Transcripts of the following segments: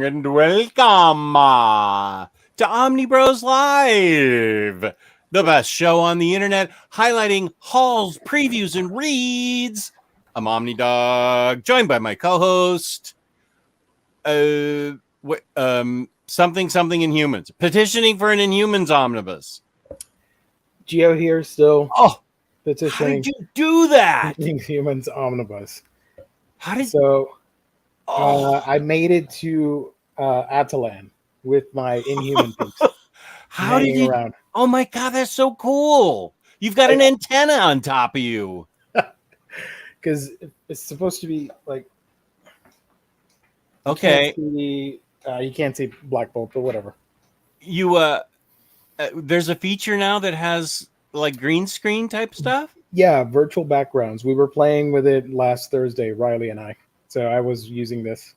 and welcome to Omnibros Live, the best show on the internet, highlighting hauls, previews, and reads. I'm Omnidog, joined by my co-host, something Inhumans, petitioning for an Inhumans omnibus. Geo here still. Oh, petitioning. how did you do that? Inhumans omnibus. How did I made it to Talon with my Inhuman piece. How did you? Around. Oh my god, that's so cool! You've got an antenna on top of you. Because it's supposed to be like. Okay. You can't see Black Bolt, but whatever. There's a feature now that has like green screen type stuff. Yeah, virtual backgrounds. We were playing with it last Thursday, Riley and I. So I was using this.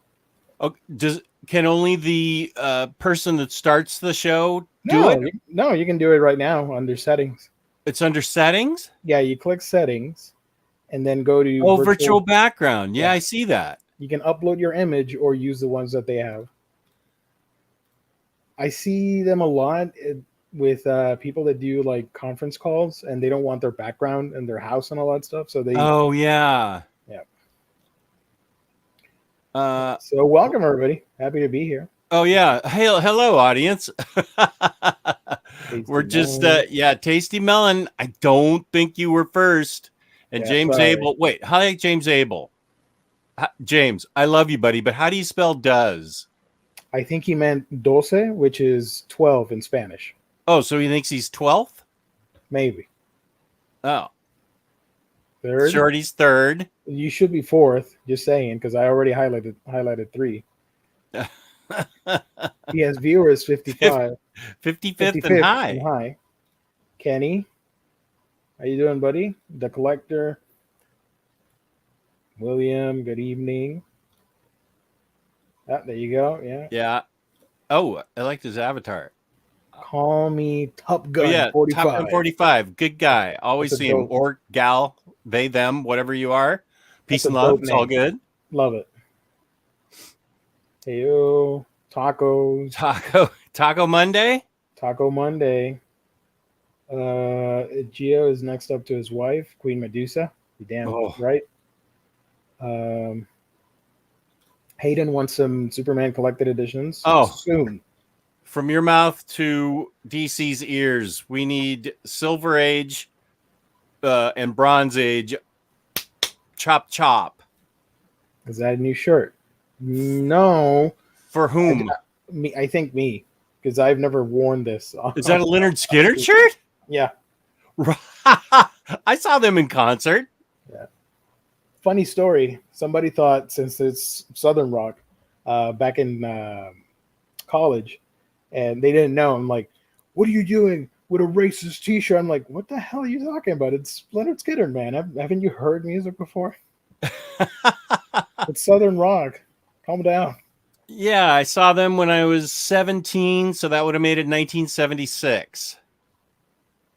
Okay, can only the person that starts the show do it? No, you can do it right now under settings. It's under settings? Yeah, you click settings and then go to virtual background. Yeah, I see that. You can upload your image or use the ones that they have. I see them a lot with people that do like conference calls and they don't want their background and their house and all that stuff. So they. Oh, yeah. So welcome everybody. Happy to be here. Oh yeah. Hey, hello audience. We're just Tasty Melon. I don't think you were first. And James Abel. Wait, hi James Abel. James, I love you, buddy, but how do you spell does? I think he meant doce, which is 12 in Spanish. Oh, so he thinks he's 12th? Maybe. Oh. Third? Shorty's third. You should be fourth, just saying, because I already highlighted 3. He has viewers 55. 55th and high. Kenny, how you doing, buddy? The Collector. William, good evening. There you go. Yeah. Yeah. Oh, I liked his avatar. Call me Top Gun. Oh, yeah, 45. Top Gun 45. Good guy. Always see him. Dope. Or gal, they, them, whatever you are. Peace and love. It's all good. Love it. Hey, yo. Tacos. Taco Monday? Taco Monday. Gio is next up to his wife, Queen Medusa. You damn right. Hayden wants some Superman collected editions. Soon. From your mouth to DC's ears, we need Silver Age and Bronze Age. Chop. Is that a new shirt? No. For whom? I think me, because I've never worn this. Is that a Leonard Skinner shirt? Yeah. I saw them in concert. Yeah. Funny story. Somebody thought, since it's Southern Rock, back in college, and they didn't know. I'm like, what are you doing with a racist t-shirt? I'm like, what the hell are you talking about? It's Leonard Skinner, man. Haven't you heard music before? It's Southern Rock. Calm down. Yeah, I saw them when I was 17, so that would have made it 1976.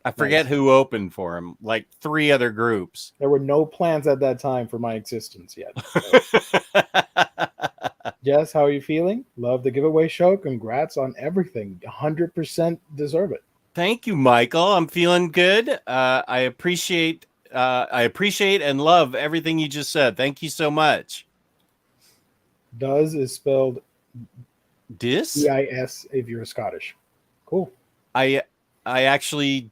I forget who opened for him, like 3 other groups. There were no plans at that time for my existence yet. So. Jess, how are you feeling? Love the giveaway show. Congrats on everything. 100% deserve it. Thank you, Michael. I'm feeling good. I appreciate and love everything you just said. Thank you so much. Does is spelled D-I-S if you're Scottish. Cool. I actually,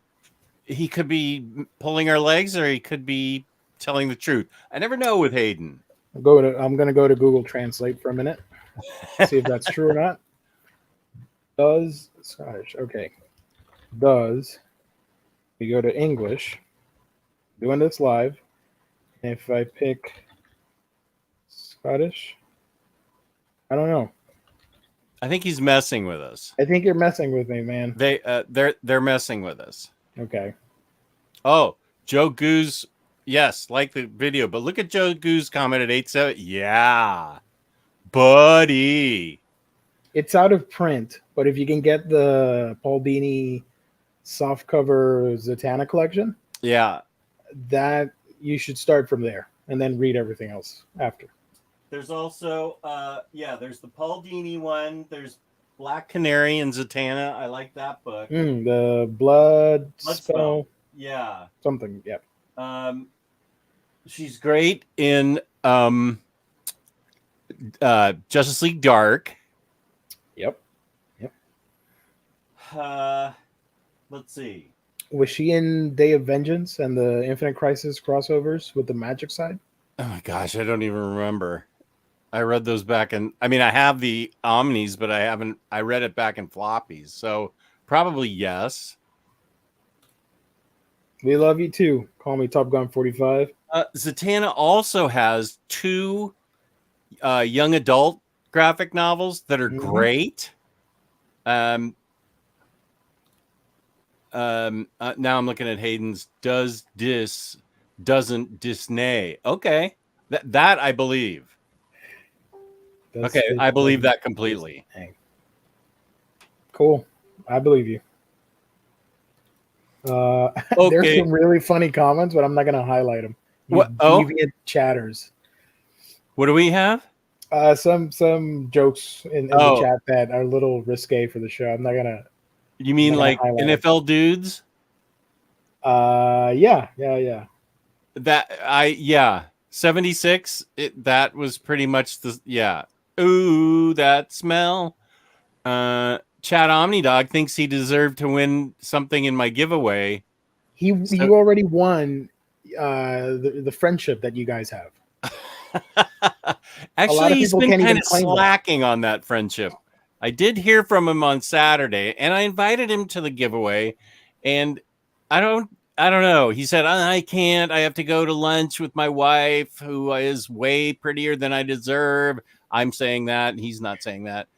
he could be pulling our legs or he could be telling the truth. I never know with Hayden. I'm going to go to Google Translate for a minute. See if that's true or not. Does Scottish. Okay. Does. We go to English. Doing this live. If I pick Scottish, I don't know. I think he's messing with us. I think you're messing with me, man. They're messing with us. Okay. Oh, Joe Goose. Yes, like the video, but look at Joe Goose comment at 8-7. Yeah, buddy. It's out of print, but if you can get the Paul Dini softcover Zatanna collection, yeah, that you should start from there and then read everything else after. There's also there's the Paul Dini one. There's Black Canary and Zatanna. I like that book. The blood spell. Yeah. Something. Yep. She's great in Justice League Dark. Yep. Let's see. Was she in Day of Vengeance and the Infinite Crisis crossovers with the magic side? Oh my gosh, I don't even remember. I read those back in. I mean, I have the Omnis, but I haven't. I read it back in floppies, so probably yes. We love you too. Call me Top Gun 45. Zatanna also has 2 young adult graphic novels that are great. Now I'm looking at Hayden's doesn't Disney. Okay. That I believe. I believe that completely. Cool. I believe you. Okay. There's some really funny comments, but I'm not going to highlight them. What? Deviant chatters. What do we have? Some jokes in the chat that are a little risque for the show. I'm not going to. You mean like NFL dudes? Yeah. That 76. That was pretty much Ooh, that smell. Chad Omnidog thinks he deserved to win something in my giveaway. You already won the friendship that you guys have. Actually, he's been kind of slacking on that friendship. I did hear from him on Saturday, and I invited him to the giveaway, and I don't know. He said, I can't. I have to go to lunch with my wife, who is way prettier than I deserve. I'm saying that, and he's not saying that.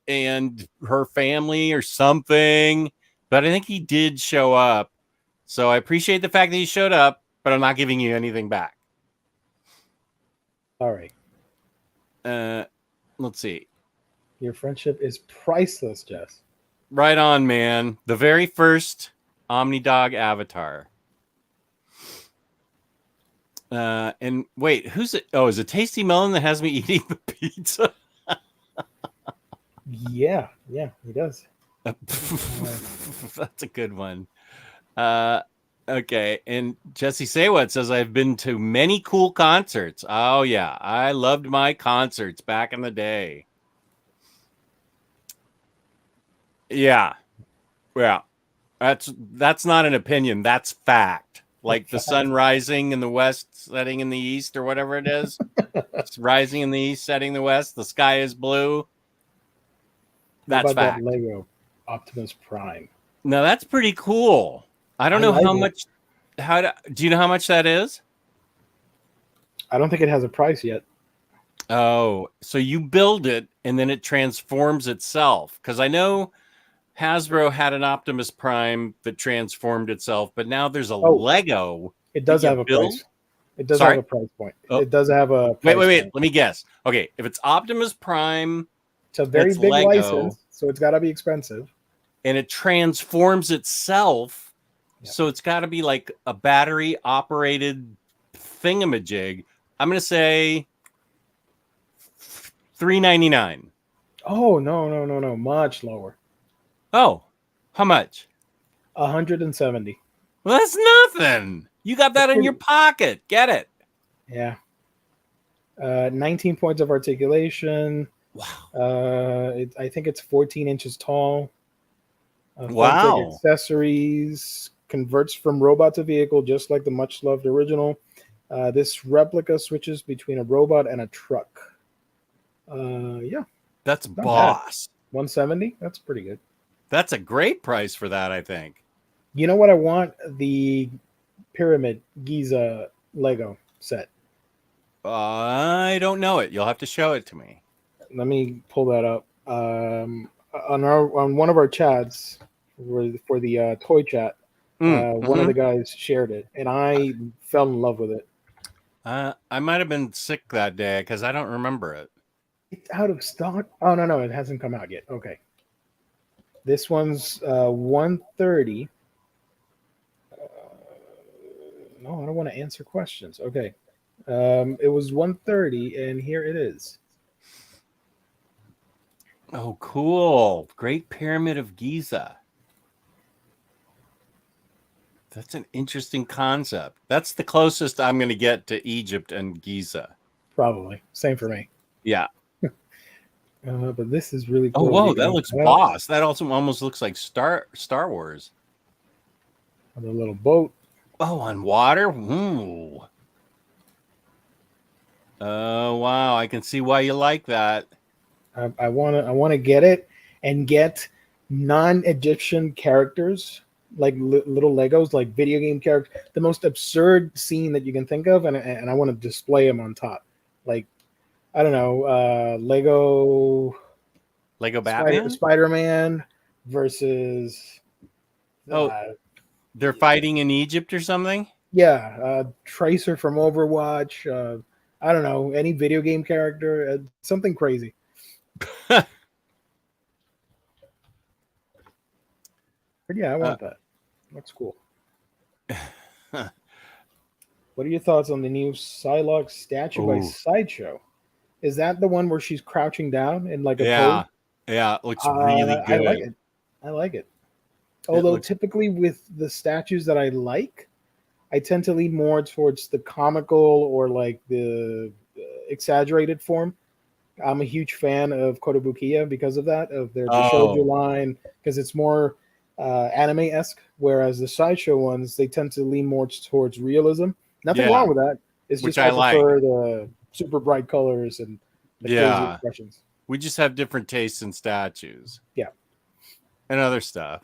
And her family or something. But I think he did show up. So I appreciate the fact that he showed up, but I'm not giving you anything back. All right. Let's see. Your friendship is priceless, Jess. Right on, man. The very first Omnidog Avatar. And wait, who's it? Oh, is it Tasty Melon that has me eating the pizza? Yeah, he does. That's a good one. Okay, and Jesse Saywhat says, I've been to many cool concerts. Oh, yeah, I loved my concerts back in the day. Yeah. That's not an opinion. That's fact. Like the sun rising in the west, setting in the east, or whatever it is. It's rising in the east, setting in the west. The sky is blue. That's fact. That Lego Optimus Prime. No, that's pretty cool. I don't know how much. Do you know how much that is? I don't think it has a price yet. Oh, so you build it and then it transforms itself. Because I know Hasbro had an Optimus Prime that transformed itself, but now there's a Lego. It does have a price. It does have a price point. Oh. It does have a price wait. Let me guess. Okay, if it's Optimus Prime, it's a very big Lego, license, so it's got to be expensive. And it transforms itself, so it's got to be like a battery-operated thingamajig. I'm going to say $3.99. Oh, no. Much lower. Oh, how much? $170. Well, that's nothing. You got that in your pocket. Get it. Yeah. 19 points of articulation. Wow. I think it's 14 inches tall. Wow. Accessories. Converts from robot to vehicle, just like the much-loved original. This replica switches between a robot and a truck. Yeah. That's boss. Bad. 170. That's pretty good. That's a great price for that, I think. You know what I want? The Pyramid Giza Lego set. I don't know it. You'll have to show it to me. Let me pull that up. On one of our chats for the toy chat, one of the guys shared it, and I fell in love with it. I might have been sick that day because I don't remember it. It's out of stock. Oh no, it hasn't come out yet. Okay. This one's 130. No, I don't want to answer questions. Okay. It was 130, and here it is. Oh, cool. Great Pyramid of Giza. That's an interesting concept. That's the closest I'm going to get to Egypt and Giza. Probably. Same for me. Yeah. But this is really Oh, cool. whoa, You that can looks cut boss. That also almost looks like Star Wars. the little boat. Oh, on water? Ooh. Oh, wow. I can see why you like that. I want to get it and get non-Egyptian characters like little Legos, like video game characters. The most absurd scene that you can think of, and I want to display them on top. Like, I don't know, Lego Batman? Spider-Man versus Oh, they're fighting in Egypt or something? Tracer from Overwatch. I don't know, any video game character, something crazy. But yeah, I want that. Looks cool. What are your thoughts on the new Psylocke statue by Sideshow? Is that the one where she's crouching down in like a pose? Yeah, it looks really good. I like it. Although typically with the statues that I like, I tend to lean more towards the comical or like the exaggerated form. I'm a huge fan of Kotobukiya because of that, of their shoujo line, because it's more anime-esque, whereas the Sideshow ones, they tend to lean more towards realism. Nothing wrong with that. It's just I prefer the super bright colors and the crazy expressions. We just have different tastes in statues. Yeah. And other stuff.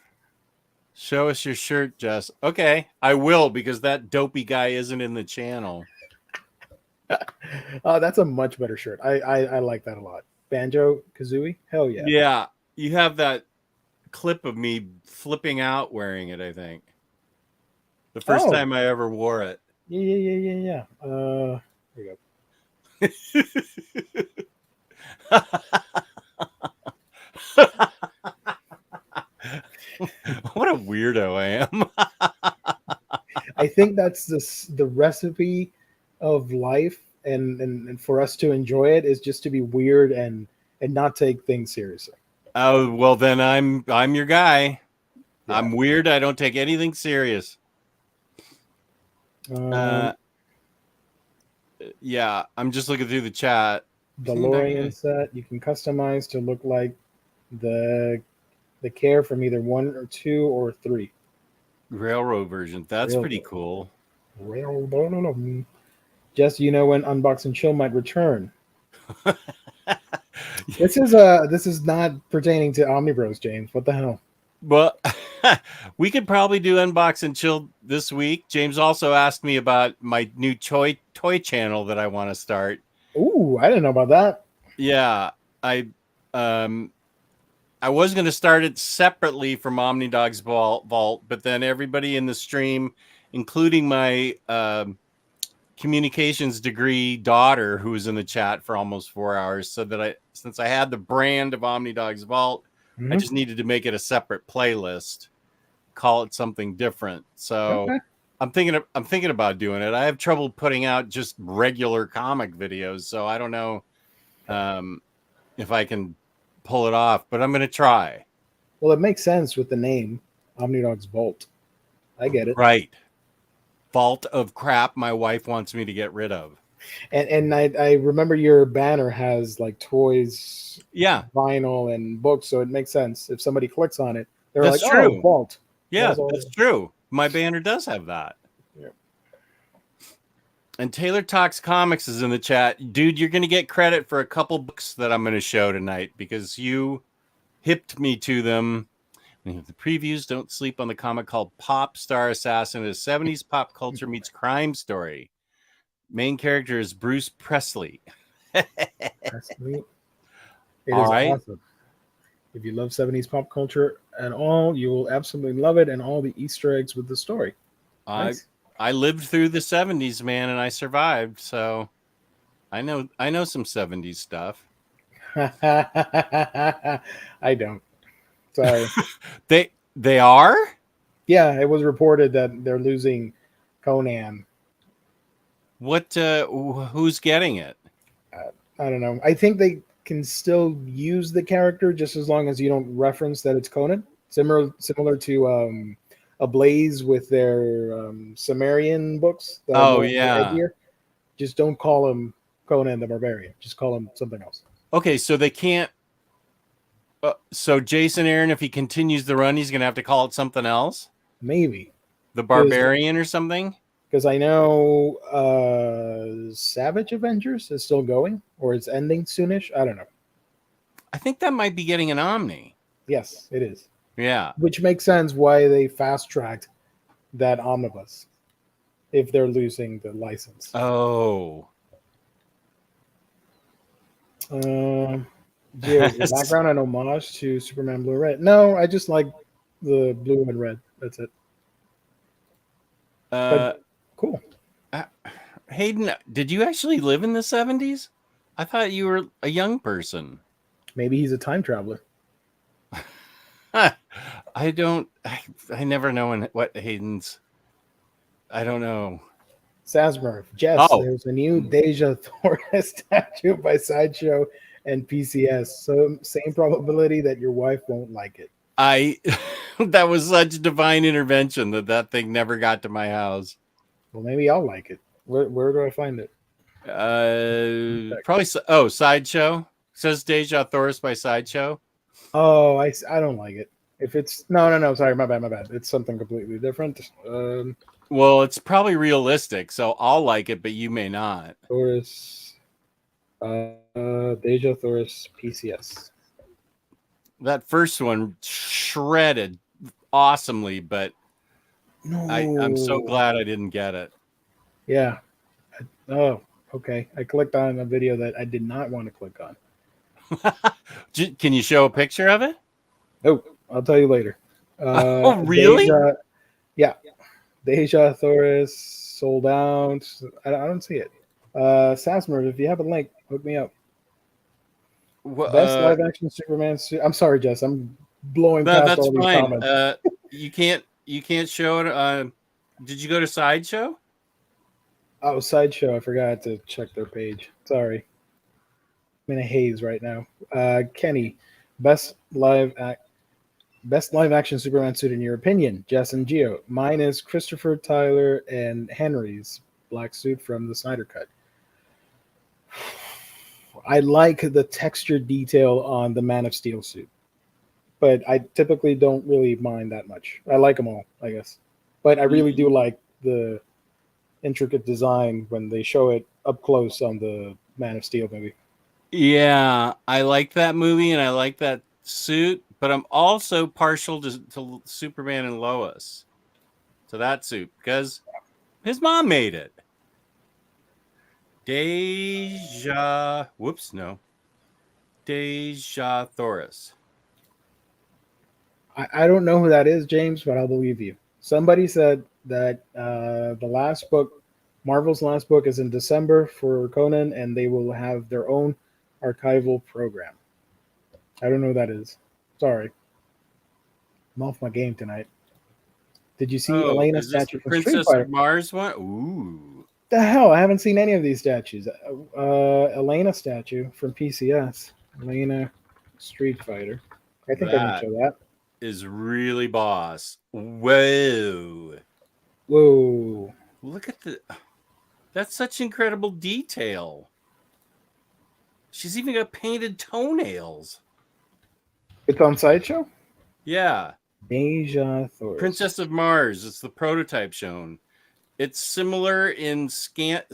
Show us your shirt, Jess. Okay, I will, because that dopey guy isn't in the channel. That's a much better shirt. I like that a lot. Banjo Kazooie? Hell yeah. Yeah, you have that clip of me flipping out wearing it, I think. The first time I ever wore it. Yeah. Here you go. What a weirdo I am. I think that's the recipe of life, and for us to enjoy it is just to be weird and not take things seriously. Oh, well then I'm your guy. Yeah. I'm weird. I don't take anything serious. Yeah, I'm just looking through the chat. DeLorean set you can customize to look like the care from either 1 or 2 or 3. Railroad version. That's pretty cool. Railroad. Just when Unbox and Chill might return. This is not pertaining to Omnibros, James. What the hell? Well, we could probably do Unbox and Chill this week. James also asked me about my new toy channel that I want to start. Ooh, I didn't know about that. Yeah, I was going to start it separately from Omnidog's Vault, but then everybody in the stream, including my communications degree daughter, who was in the chat for almost 4 hours, said that since I had the brand of Omnidog's Vault, I just needed to make it a separate playlist, call it something different. So I'm thinking about doing it. I have trouble putting out just regular comic videos, so I don't know if I can pull it off, but I'm going to try. Well, it makes sense with the name Omnidog's Vault. I get it. Right. Vault of crap my wife wants me to get rid of. And I remember your banner has like toys, vinyl, and books, so it makes sense. If somebody clicks on it, they're like, true. "Oh, Vault." Yeah, that's true. My banner does have that. Yeah. And Taylor Talks Comics is in the chat. Dude, you're going to get credit for a couple books that I'm going to show tonight because you hipped me to them. The previews don't sleep on the comic called Pop Star Assassin, a 70s pop culture meets crime story. Main character is Bruce Presley. Presley. It is awesome. If you love 70s pop culture at all, you will absolutely love it, and all the Easter eggs with the story. Nice. I lived through the 70s, man, and I survived, so I know some 70s stuff. I don't. Sorry. They are? Yeah, it was reported that they're losing Conan. What? Who's getting it? I don't know. I think they can still use the character just as long as you don't reference that it's Conan. Similar to Ablaze with their Sumerian books that are Oh more yeah. edgier. Just don't call him Conan the Barbarian. Just call him something else. Okay, so they can't. So Jason Aaron, if he continues the run, he's gonna have to call it something else. Maybe The Barbarian or something. because I know Savage Avengers is still going or it's ending soonish. I don't know. I think that might be getting an Omni. Yes, it is. Yeah. Which makes sense why they fast tracked that omnibus if they're losing the license. Oh. Is the background an homage to Superman Blue and Red? No, I just like the blue and red. That's it. But cool. Hayden, did you actually live in the 70s? I thought you were a young person. Maybe he's a time traveler. I never know what Hayden's. I don't know. Sasmer, Jess, there's a new Deja Thorne statue by Sideshow and PCS. So same probability that your wife won't like it. That was such divine intervention that thing never got to my house. Well, maybe I'll like it. Where do I find it? Probably. Sideshow. It says Deja Thorne by Sideshow. Oh, I don't like it. If it's no, sorry, my bad. It's something completely different. Well, it's probably realistic, so I'll like it, but you may not. Taurus, Deja Thoris PCS. That first one shredded awesomely, but no. I'm so glad I didn't get it. Yeah. Oh, okay. I clicked on a video that I did not want to click on. Can you show a picture of it? Oh, I'll tell you later. Oh, really? Deja Thoris sold out. I don't see it. Sasmer, if you have a link, hook me up. Best live action Superman suit. I'm sorry, Jess. I'm blowing past all these comments. You can't show it. Did you go to Sideshow? Oh, Sideshow. I forgot to check their page. Sorry. I'm in a haze right now. Kenny, best live action Superman suit in your opinion? Jess and Geo. Mine is Christopher, Tyler, and Henry's black suit from the Snyder Cut. I like the texture detail on the Man of Steel suit, but I typically don't really mind that much. I like them all, I guess, but I really do like the intricate design when they show it up close on the Man of Steel movie. Yeah, I like that movie and I like that suit, but I'm also partial to Superman and Lois, to that suit, because his mom made it. Deja Thoris. I don't know who that is, James, but I'll believe you. Somebody said that the last book, Marvel's last book, is in December for Conan, and they will have their own archival program. I don't know who that is. Sorry. I'm off my game tonight. Did you see Elena's statue from Princess Street Fighter? of Mars one? Ooh. The hell? I haven't seen any of these statues. Elena statue from PCS. Elena Street Fighter. I think I can show that. Is really boss. Whoa. Whoa. Look at that's such incredible detail. She's even got painted toenails. It's on Sideshow? Yeah. Deja Thorne. Princess of Mars. It's the prototype shown. It's similar in scantiness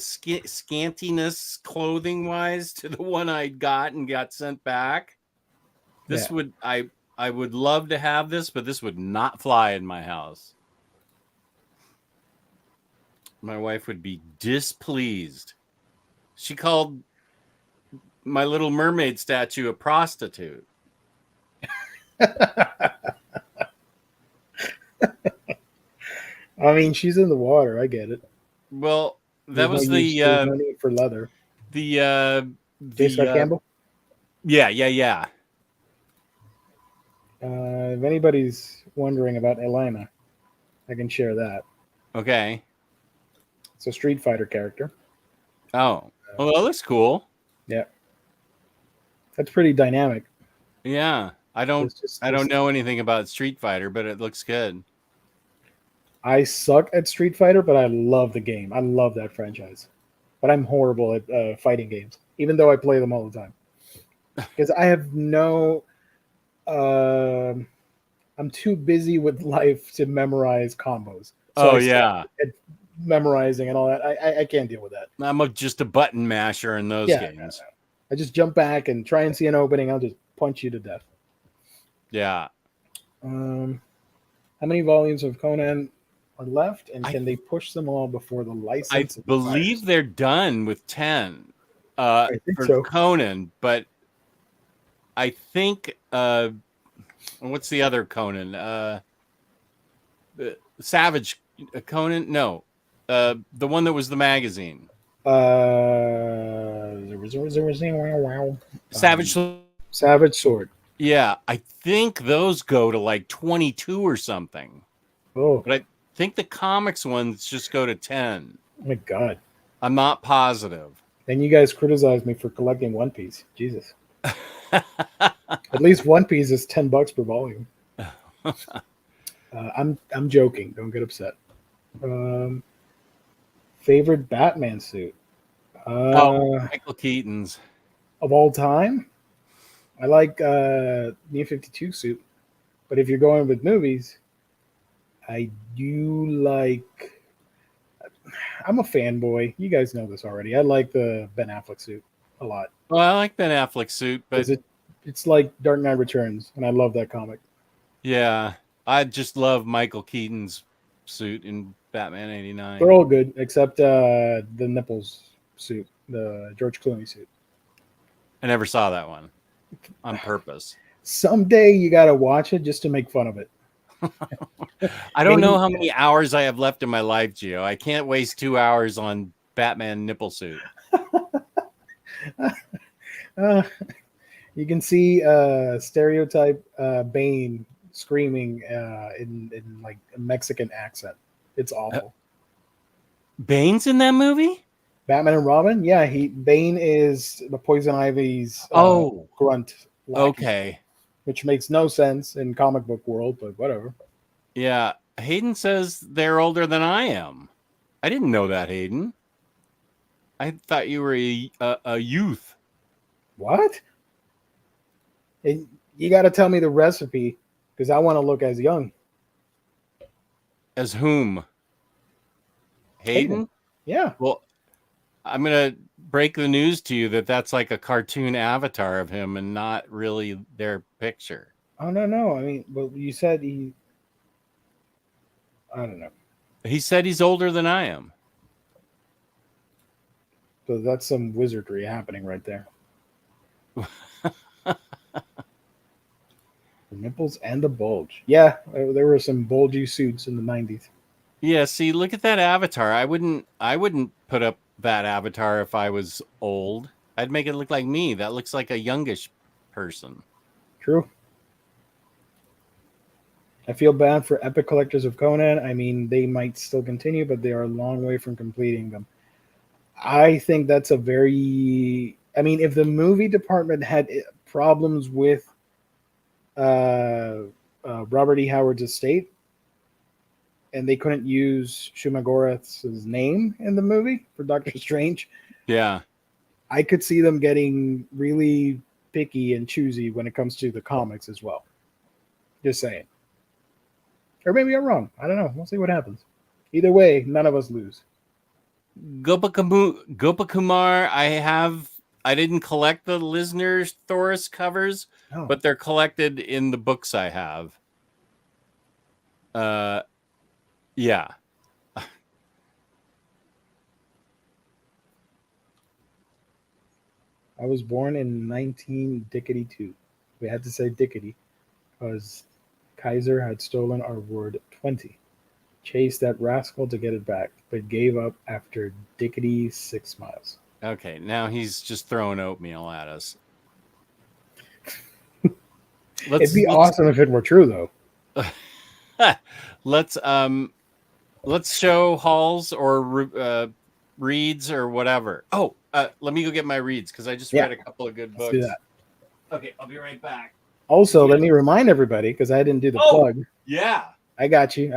clothing-wise to the one I got and got sent back. This would I would love to have this, but this would not fly in my house. My wife would be displeased. She called my Little Mermaid statue a prostitute. I mean, she's in the water. I get it. Well, that was no need for leather. The Scott Campbell. Yeah. If anybody's wondering about Elena, I can share that. Okay. It's a Street Fighter character. Oh, well, that looks cool. Yeah, that's pretty dynamic. Yeah, I don't know anything about Street Fighter, but it looks good. I suck at Street Fighter, but I love the game. I love that franchise. But I'm horrible at fighting games, even though I play them all the time. Because I have no. I'm too busy with life to memorize combos. So Oh yeah, at memorizing and all that. I can't deal with that. I'm just a button masher in those games. I just jump back and try and see an opening. I'll just punch you to death. Yeah. How many volumes of Conan are left, and can they push them all before the license? I believe they're done with 10 I think for so. Conan, but I think what's the other Conan? Savage Conan? No, the one that was the magazine. Savage Sword. Yeah, I think those go to like 22 or something. Oh, but I think the comics ones just go to 10. Oh my God. I'm not positive. And you guys criticize me for collecting One Piece. Jesus. At least One Piece is $10 per volume. I'm joking. Don't get upset. Favorite Batman suit? Michael Keaton's. Of all time? I like New 52 suit. But if you're going with movies, I do like... I'm a fanboy. You guys know this already. I like the Ben Affleck suit a lot. Well, I like Ben Affleck's suit, but it's like Dark Knight Returns, and I love that comic. Yeah, I just love Michael Keaton's suit in Batman '89. They're all good except the nipples suit, the George Clooney suit. I never saw that one on purpose. Someday you got to watch it just to make fun of it. I don't know how many hours I have left in my life, Gio. I can't waste 2 hours on Batman nipple suit. You can see stereotype Bane screaming in like a Mexican accent. It's awful. Bane's in that movie? Batman and Robin? Yeah, Bane is the Poison Ivy's grunt. Lackey, okay. Which makes no sense in comic book world, but whatever. Yeah, Hayden says they're older than I am. I didn't know that, Hayden. I thought you were a youth. What? And you got to tell me the recipe because I want to look as young. As whom? Hayden? Yeah. Well, I'm going to break the news to you that's like a cartoon avatar of him and not really their picture. Oh, no. I mean, well, you said I don't know. He said he's older than I am. So that's some wizardry happening right there. The nipples and the bulge. Yeah, there were some bulgy suits in the 90s. Yeah, see, look at that avatar. I wouldn't put up that avatar if I was old. I'd make it look like me. That looks like a youngish person. True. I feel bad for Epic Collectors of Conan. I mean, they might still continue, but they are a long way from completing them. I think that's a very... I mean, if the movie department had problems with Robert E. Howard's estate, and they couldn't use Shumagorath's name in the movie for Doctor Strange. Yeah. I could see them getting really picky and choosy when it comes to the comics as well. Just saying. Or maybe I'm wrong. I don't know. We'll see what happens. Either way, none of us lose. Gopakumar, I didn't collect the Lisner's Thoris covers, but they're collected in the books I have. Yeah. I was born in 1952. We had to say Dickety because Kaiser had stolen our word 20. Chased that rascal to get it back, but gave up after Dickety's 6 miles. Okay, now he's just throwing oatmeal at us. It'd be awesome if it were true, though. Let's show hauls or reads or whatever. Oh, let me go get my reads because I just read a couple of good books. Let's do that. Okay, I'll be right back. Also, let me remind everybody, because I didn't do the plug. Yeah. I got you.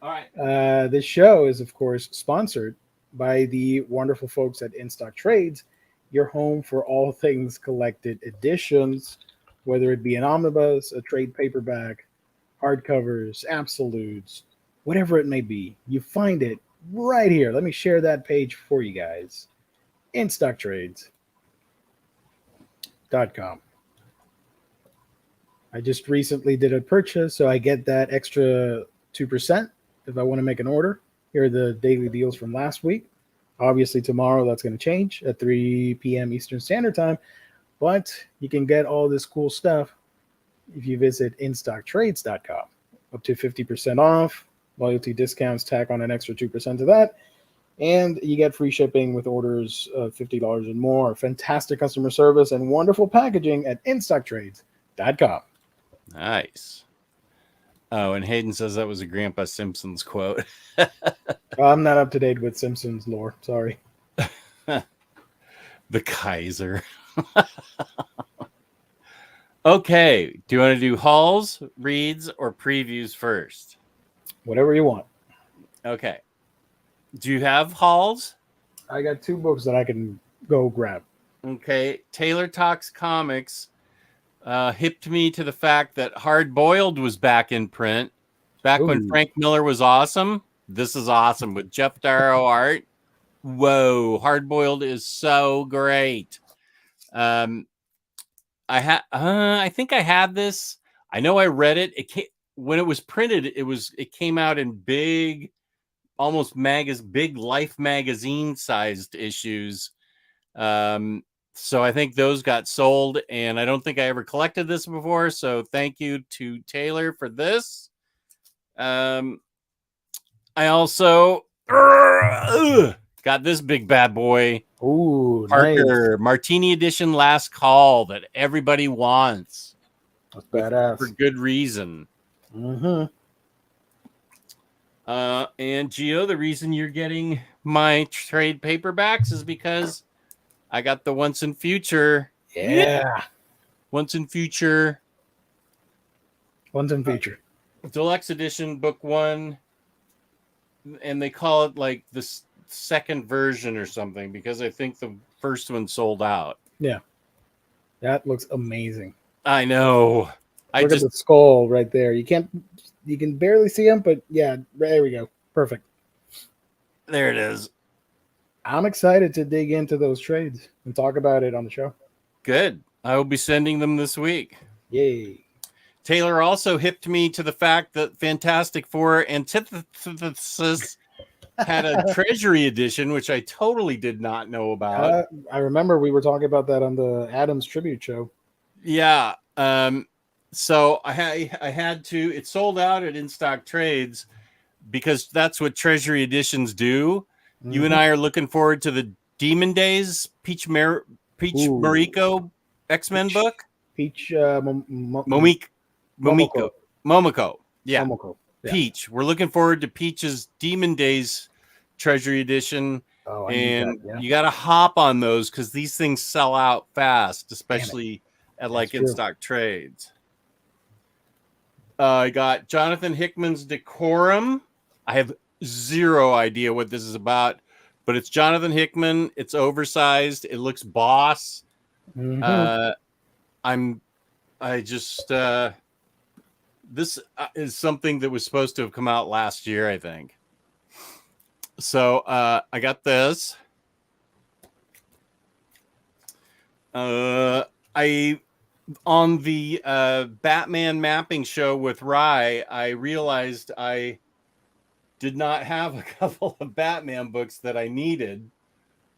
All right. This show is, of course, sponsored by the wonderful folks at In Stock Trades, your home for all things collected editions, whether it be an omnibus, a trade paperback, hardcovers, absolutes, whatever it may be. You find it right here. Let me share that page for you guys. InStockTrades.com. I just recently did a purchase, so I get that extra 2% if I want to make an order. Here are the daily deals from last week. Obviously, tomorrow that's going to change at 3 p.m. Eastern Standard Time, but you can get all this cool stuff if you visit InStockTrades.com. Up to 50% off, loyalty discounts, tack on an extra 2% to that, and you get free shipping with orders of $50 and more. Fantastic customer service and wonderful packaging at InStockTrades.com. Nice. Oh, and Hayden says that was a Grandpa Simpsons quote. I'm not up to date with Simpsons lore. Sorry. The Kaiser. Okay. Do you want to do hauls, reads, or previews first? Whatever you want. Okay. Do you have hauls? I got 2 books that I can go grab. Okay. Taylor Talks Comics hipped me to the fact that Hard Boiled was back in print. Back when Frank Miller was awesome. This is awesome with Jeff Darrow art. Whoa. Hard Boiled is so great. I think I had this. I know I read it. When it was printed, it came out in big, almost big Life magazine sized issues. So I think those got sold, and I don't think I ever collected this before. So thank you to Taylor for this. I also got this big bad boy. Ooh, Parker, nice. Martini Edition Last Call that everybody wants. That's badass. For good reason. Mm-hmm. And Gio, the reason you're getting my trade paperbacks is because I got the Once in Future. Yeah. Once in Future. Deluxe Edition, Book 1. And they call it like the second version or something because I think the first one sold out. Yeah. That looks amazing. I know. Look at the skull right there. You can barely see him, but yeah, there we go. Perfect. There it is. I'm excited to dig into those trades and talk about it on the show. Good. I will be sending them this week. Yay. Taylor also hipped me to the fact that Fantastic Four Antithesis had a Treasury edition, which I totally did not know about. I remember we were talking about that on the Adams Tribute show. Yeah. So I had to. It sold out at In Stock Trades because that's what Treasury editions do. Mm-hmm. You and I are looking forward to the Demon Days Peach Mariko X-Men book. Momoko. Yeah. Momoko. Yeah. Peach. We're looking forward to Peach's Demon Days Treasury Edition. Oh, and you got to hop on those because these things sell out fast, especially at like In Stock Trades. I got Jonathan Hickman's Decorum. I have zero idea what this is about, but it's Jonathan Hickman. It's oversized. It looks boss. Mm-hmm. This is something that was supposed to have come out last year, I think. So I got this. On the Batman mapping show with Rye, I realized I did not have a couple of Batman books that I needed.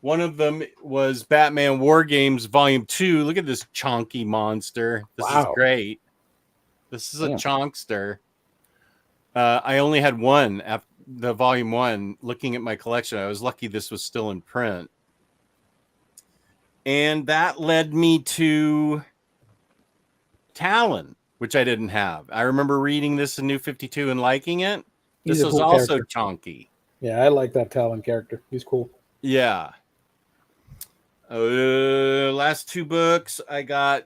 One of them was Batman War Games Volume 2. Look at this chonky monster. This is great. This is a chonkster. I only had one after the Volume 1. Looking at my collection, I was lucky this was still in print. And that led me to Talon, which I didn't have. I remember reading this in New 52 and liking it. This was also chonky. Yeah, I like that Talon character. He's cool. Yeah. Last two books, I got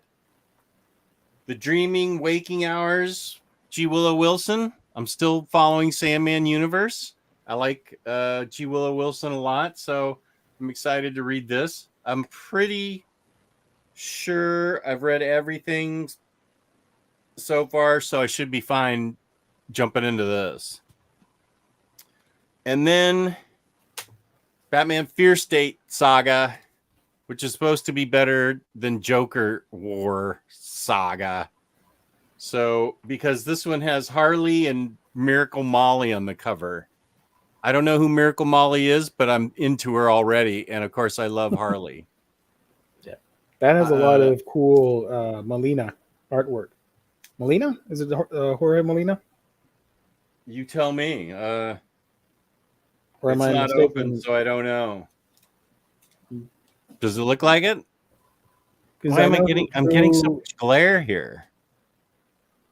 The Dreaming Waking Hours, G. Willow Wilson. I'm still following Sandman Universe. I like G. Willow Wilson a lot, so I'm excited to read this. I'm pretty sure I've read everything so far, so I should be fine jumping into this. And then Batman Fear State Saga, which is supposed to be better than Joker War Saga. So, because this one has Harley and Miracle Molly on the cover. I don't know who Miracle Molly is, but I'm into her already. And of course, I love Harley. Yeah. That has a lot of cool Molina artwork. Molina? Is it Jorge Molina? You tell me. Or It's not open, so I don't know. Does it look like it? Why am I getting? I'm getting so much glare here.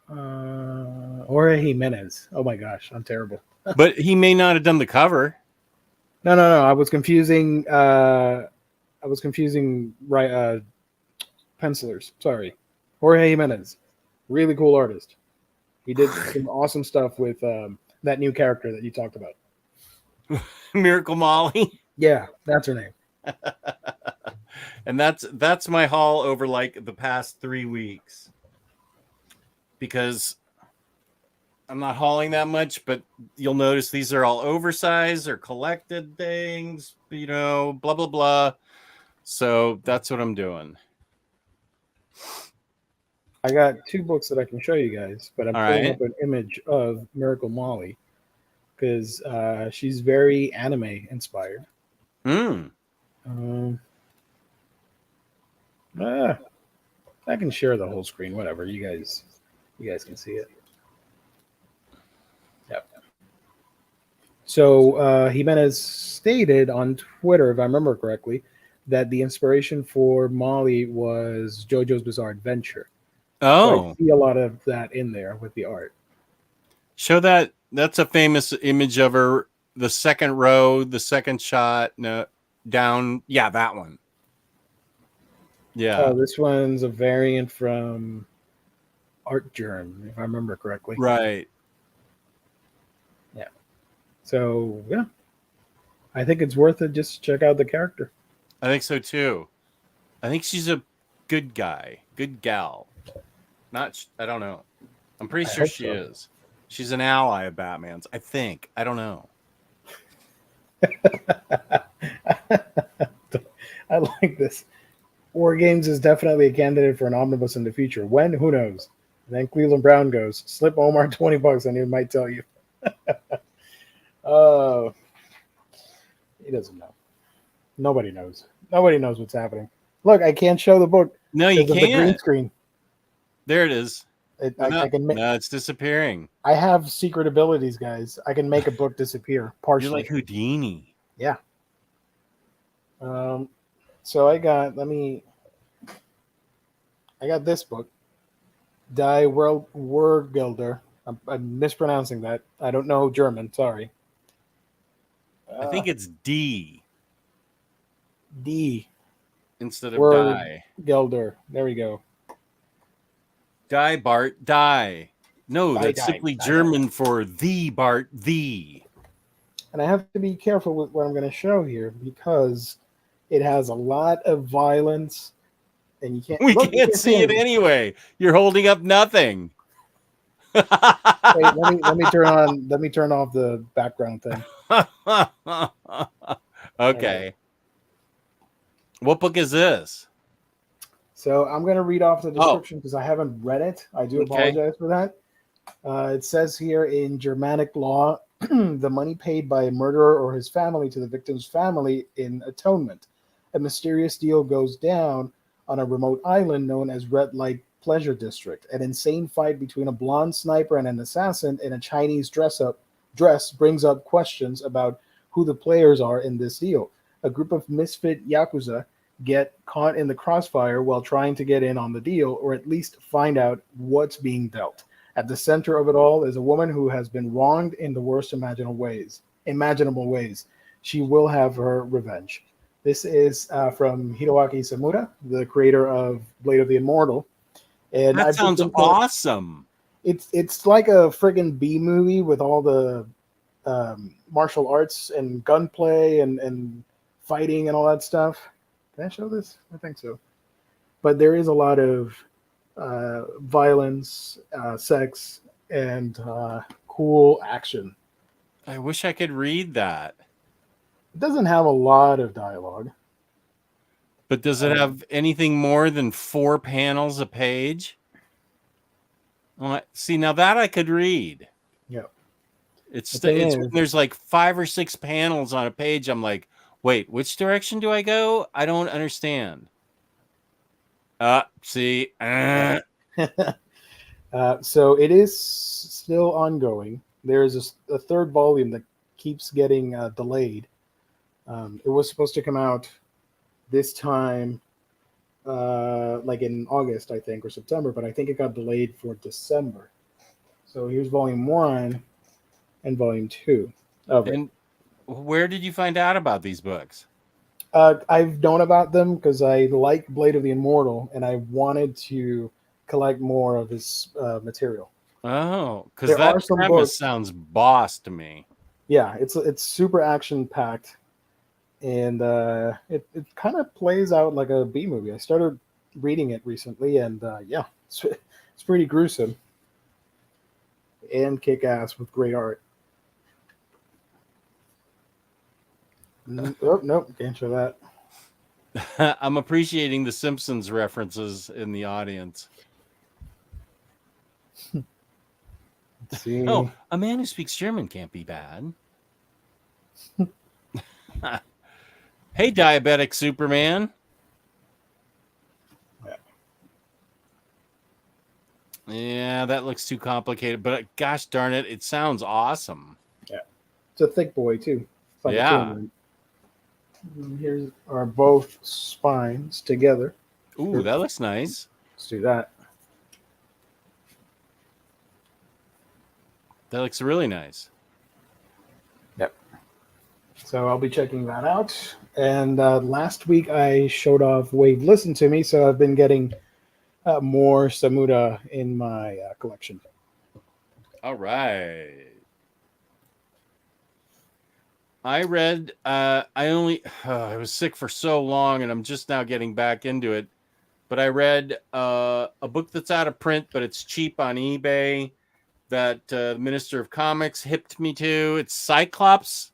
Jorge Jimenez. Oh my gosh, I'm terrible. But he may not have done the cover. No. I was confusing. Right, pencilers. Sorry, Jorge Jimenez, really cool artist. He did some awesome stuff with that new character that you talked about. Miracle Molly. Yeah, that's her name. And that's my haul over like the past 3 weeks. Because I'm not hauling that much, but you'll notice these are all oversized or collected things, blah, blah, blah. So that's what I'm doing. I got 2 books that I can show you guys, but I'm pulling up an image of Miracle Molly because she's very anime inspired. I can share the whole screen, whatever. You guys can see it. Yep. So Jimenez stated on Twitter, if I remember correctly, that the inspiration for Molly was JoJo's Bizarre Adventure. Oh. So I see a lot of that in there with the art. Show that. That's a famous image of her. The second row, the second shot. No, down. Yeah, that one. Yeah. Oh, this one's a variant from Art Germ, if I remember correctly. Right. Yeah. So, yeah. I think it's worth it just to check out the character. I think so, too. I think she's a good guy. Good gal. I don't know. I'm pretty sure she is. She's an ally of Batman's. I think. I don't know. I like this. War Games is definitely a candidate for an omnibus in the future. When? Who knows? And then Cleveland Brown goes, slip Omar $20 and he might tell you. Oh, he doesn't know. Nobody knows. Nobody knows what's happening. Look, I can't show the book. No, you can't. The green screen. There it is. I can no, it's disappearing. I have secret abilities, guys. I can make a book disappear partially. You're like Houdini. Yeah. So I got this book, Die Wergelder. I'm mispronouncing that. I don't know German. Sorry. I think it's D. D. Instead of Die. Gelder. There we go. Die, Bart, die. No, that's die, simply German for the Bart, the. And I have to be careful with what I'm going to show here because it has a lot of violence, and you can't. We can't see it anyway. You're holding up nothing. Wait, let me turn off the background thing. Okay. What book is this? So I'm going to read off the description because I haven't read it. I do apologize for that. It says here in Germanic law, the money paid by a murderer or his family to the victim's family in atonement. A mysterious deal goes down on a remote island known as Red Light Pleasure District. An insane fight between a blonde sniper and an assassin in a Chinese dress brings up questions about who the players are in this deal. A group of misfit Yakuza get caught in the crossfire while trying to get in on the deal, or at least find out what's being dealt. At the center of it all is a woman who has been wronged in the worst imaginable ways. she will have her revenge. This is from Hiroaki Samura, the creator of Blade of the Immortal. And That I've just sounds been awesome. it's like a friggin' B movie with all the martial arts and gunplay and fighting and all that stuff. Can I show this? I think so. But there is a lot of violence, sex, and cool action. I wish I could read that. It doesn't have a lot of dialogue. But does it have anything more than 4 panels a page? Well, see, now that I could read. Yeah. It's is, when there's like 5 or 6 panels on a page. I'm like, wait, which direction do I go? I don't understand. See. So it is still ongoing. There is a third volume that keeps getting delayed. It was supposed to come out this time, like in August, I think, or September, but I think it got delayed for December. So here's volume 1 and volume 2 of it. And where did you find out about these books? I've known about them because I like Blade of the Immortal, and I wanted to collect more of his material. Oh, because that premise sounds boss to me. Yeah, it's super action packed, and it kind of plays out like a B movie. I started reading it recently, and yeah, it's pretty gruesome and kick ass with great art. Oh, nope, can't show that. I'm appreciating the Simpsons references in the audience. Let's see. Oh, a man who speaks German can't be bad. Hey, diabetic Superman. Yeah, that looks too complicated, but gosh darn it, it sounds awesome. Yeah, it's a thick boy too. Like yeah. Here's are both spines together. Ooh, that looks nice. Let's do that. That looks really nice. Yep. So I'll be checking that out. And last week I showed off Wave Listen to Me, so I've been getting more Samura in my collection. All right. I read, I was sick for so long and I'm just now getting back into it. But I read a book that's out of print, but it's cheap on eBay that the Minister of Comics hipped me to. It's Cyclops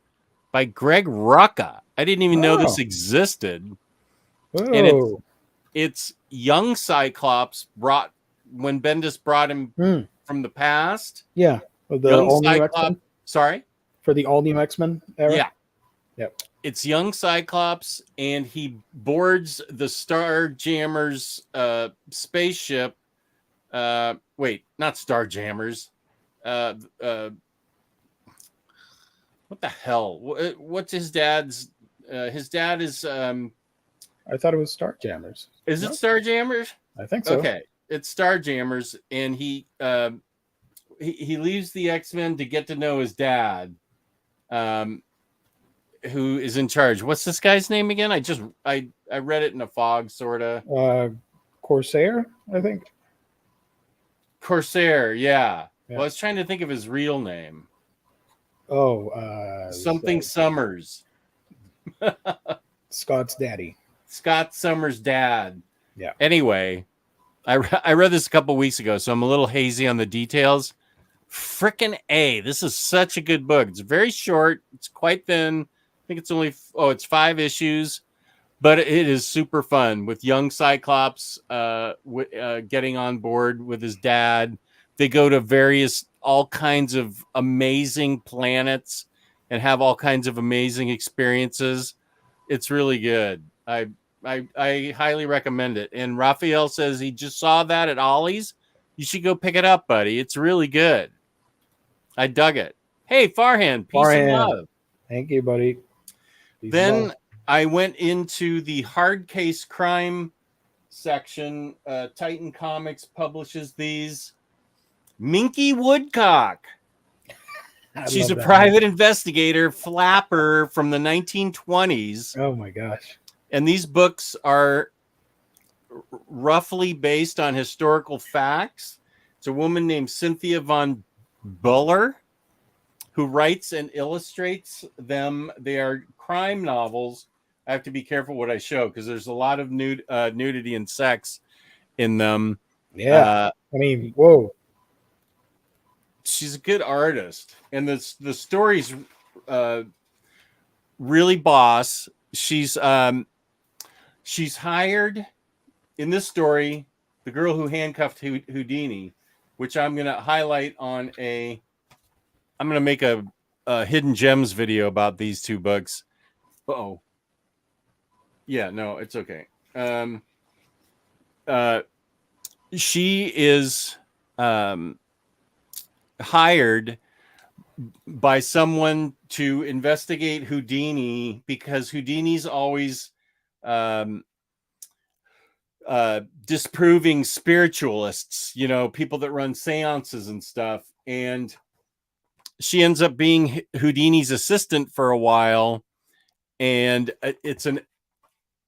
by Greg Rucka. I didn't even know this existed. And it's young Cyclops when Bendis brought him from the past. Yeah. The all-new X-Men? Sorry? For the all-new X-Men era? Yeah. Yep. It's young Cyclops, and he boards the Starjammers spaceship. Wait, not Starjammers. What the hell? What's his dad's? His dad is. I thought it was Starjammers. Is it Starjammers? I think so. Okay, it's Starjammers, and he leaves the X-Men to get to know his dad, who is in charge. What's this guy's name again? I read it in a fog, sorta. Corsair, I think. Corsair, yeah. Well, I was trying to think of his real name. Oh, something Summers. Scott's daddy. Scott Summers' dad. Yeah. Anyway, I read this a couple weeks ago, so I'm a little hazy on the details. Frickin' A. This is such a good book. It's very short. It's quite thin. I think it's only, it's 5 issues, but it is super fun with young Cyclops getting on board with his dad. They go to all kinds of amazing planets and have all kinds of amazing experiences. It's really good. I highly recommend it. And Raphael says he just saw that at Ollie's. You should go pick it up, buddy. It's really good. I dug it. Hey, Farhan, peace and love. Thank you, buddy. Then I went into the hard case crime section. Titan Comics publishes these. Minky Woodcock. I She's love a that private movie. investigator flapper from the 1920s. Oh my gosh. And these books are roughly based on historical facts. It's a woman named Cynthia von Buller who writes and illustrates them. They are crime novels. I have to be careful what I show because there's a lot of nudity and sex in them. Yeah. I mean, whoa. She's a good artist, and the story's really boss. She's hired in this story, the girl who handcuffed Houdini, which I'm going to highlight on I'm going to make a hidden gems video about these two books. Oh, yeah, no, it's okay. She is hired by someone to investigate Houdini because Houdini's always disproving spiritualists, people that run seances and stuff. And she ends up being Houdini's assistant for a while. And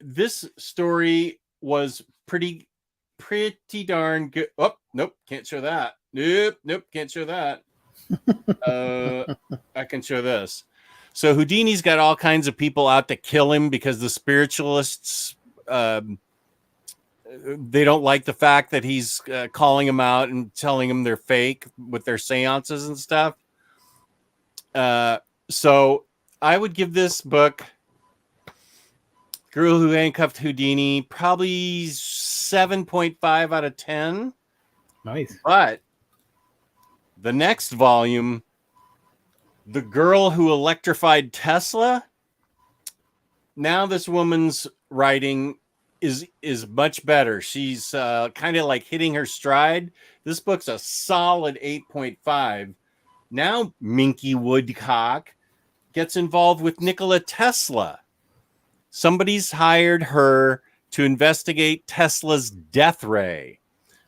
this story was pretty darn good. Oh, nope, can't show that. Nope, can't show that. I can show this. So Houdini's got all kinds of people out to kill him because the spiritualists, they don't like the fact that he's calling them out and telling them they're fake with their seances and stuff. So I would give this book, Girl Who Handcuffed Houdini, probably 7.5 out of 10. Nice. But the next volume, The Girl Who Electrified Tesla, now this woman's writing is much better. She's kind of like hitting her stride. This book's a solid 8.5. Now Minky Woodcock gets involved with Nikola Tesla. Somebody's hired her to investigate Tesla's death ray.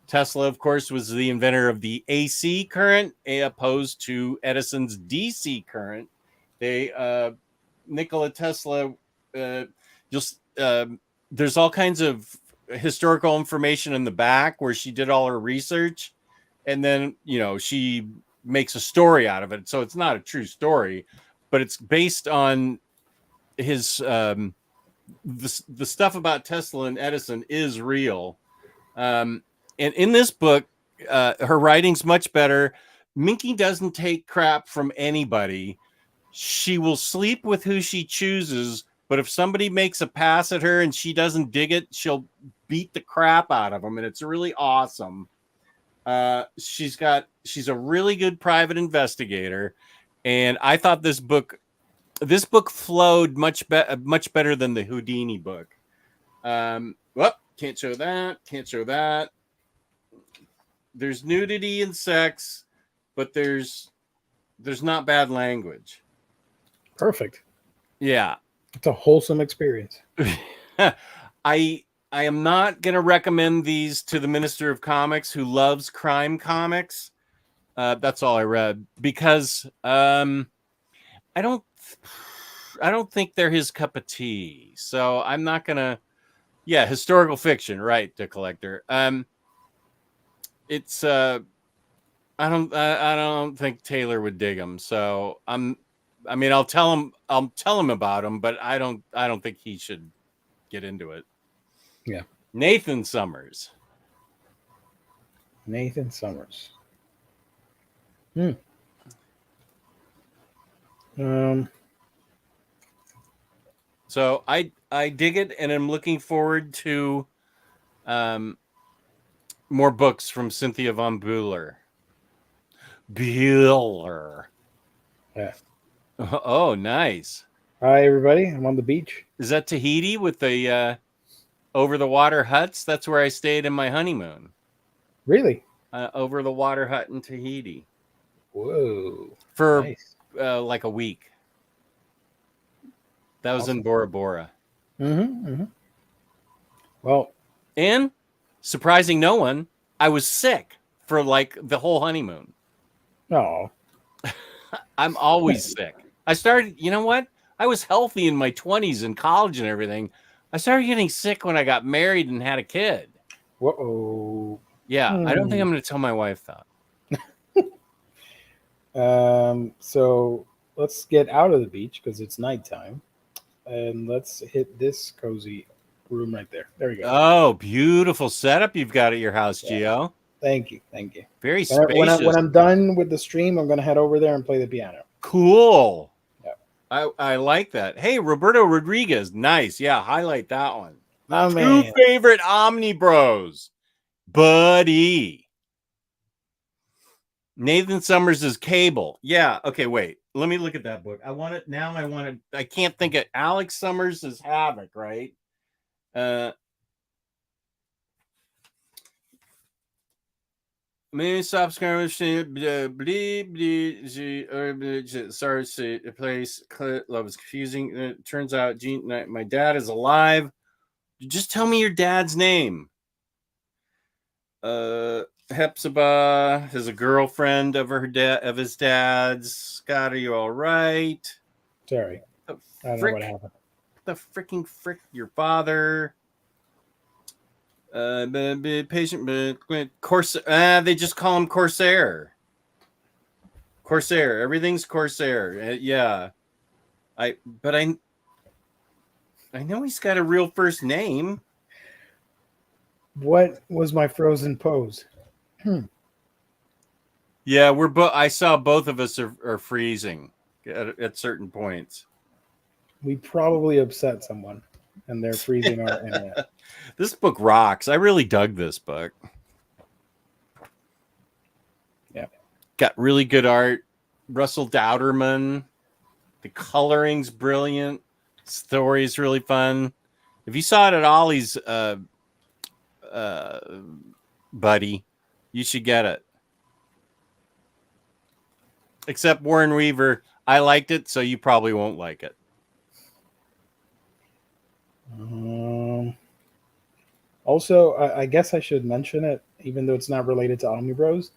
Tesla, of course, was the inventor of the AC current, opposed to Edison's DC current. Nikola Tesla, there's all kinds of historical information in the back where she did all her research, and then she makes a story out of it. So it's not a true story, but it's based on his the stuff about Tesla and Edison is real. And in this book, her writing's much better. Minky doesn't take crap from anybody. She will sleep with who she chooses, but if somebody makes a pass at her and she doesn't dig it, she'll beat the crap out of them, and it's really awesome. She's a really good private investigator, and I thought this book flowed much better than the Houdini book. Can't show that. There's nudity and sex, but there's not bad language. Perfect. Yeah. It's a wholesome experience. I am not going to recommend these to the Minister of Comics who loves crime comics. That's all I read because I don't think they're his cup of tea. So I'm not going to. Yeah, historical fiction, right, the collector. It's I don't think Taylor would dig them. So I'll tell him about them, but I don't think he should get into it. Yeah. Nathan Summers. So I dig it, and I'm looking forward to more books from Cynthia von Buller. Yeah. Oh, nice. Hi, everybody. I'm on the beach. Is that Tahiti with the over the water huts? That's where I stayed in my honeymoon. Really? Over the water hut in Tahiti. Whoa. For Nice. like a week. That was Awesome. in Bora Bora. Mm-hmm. Well, and surprising no one, I was sick for like the whole honeymoon. no. I'm always sick. I started, you know what? I was healthy in my 20s in college and everything. I started getting sick when I got married and had a kid. Whoa. Yeah, I don't think I'm going to tell my wife that. So let's get out of the beach because it's nighttime, and let's hit this cozy room right there. There we go. Oh, beautiful setup you've got at your house, Gio. Thank you. Very spacious. When I'm done with the stream, I'm gonna head over there and play the piano. Cool. Yeah. I like that. Hey, Roberto Rodriguez. Nice. Yeah, highlight that one. My Two man. favorite Omnibros. Buddy. Nathan Summers is Cable. Yeah. Okay, wait. Let me look at that book. I want it now. I can't think of Alex Summers is Havoc, right? Many subscribers sorry, the place love is confusing. It turns out my dad is alive. Just tell me your dad's name. Hepzibah is a girlfriend of his dad's. Scott, are you all right? Sorry. I don't know what happened. The freaking frick, your father. Patient, Corsair. They just call him Corsair. Corsair. Everything's Corsair. Yeah. I know he's got a real first name. What was my frozen pose? Yeah, I saw both of us are freezing at certain points. We probably upset someone, and they're freezing our internet. This book rocks. I really dug this book. Yeah, got really good art. Russell Dowderman. The coloring's brilliant. Story's really fun. If you saw it at Ollie's, buddy, you should get it. Except Warren Weaver, I liked it, so you probably won't like it. Also, I guess I should mention it, even though it's not related to Omnibros.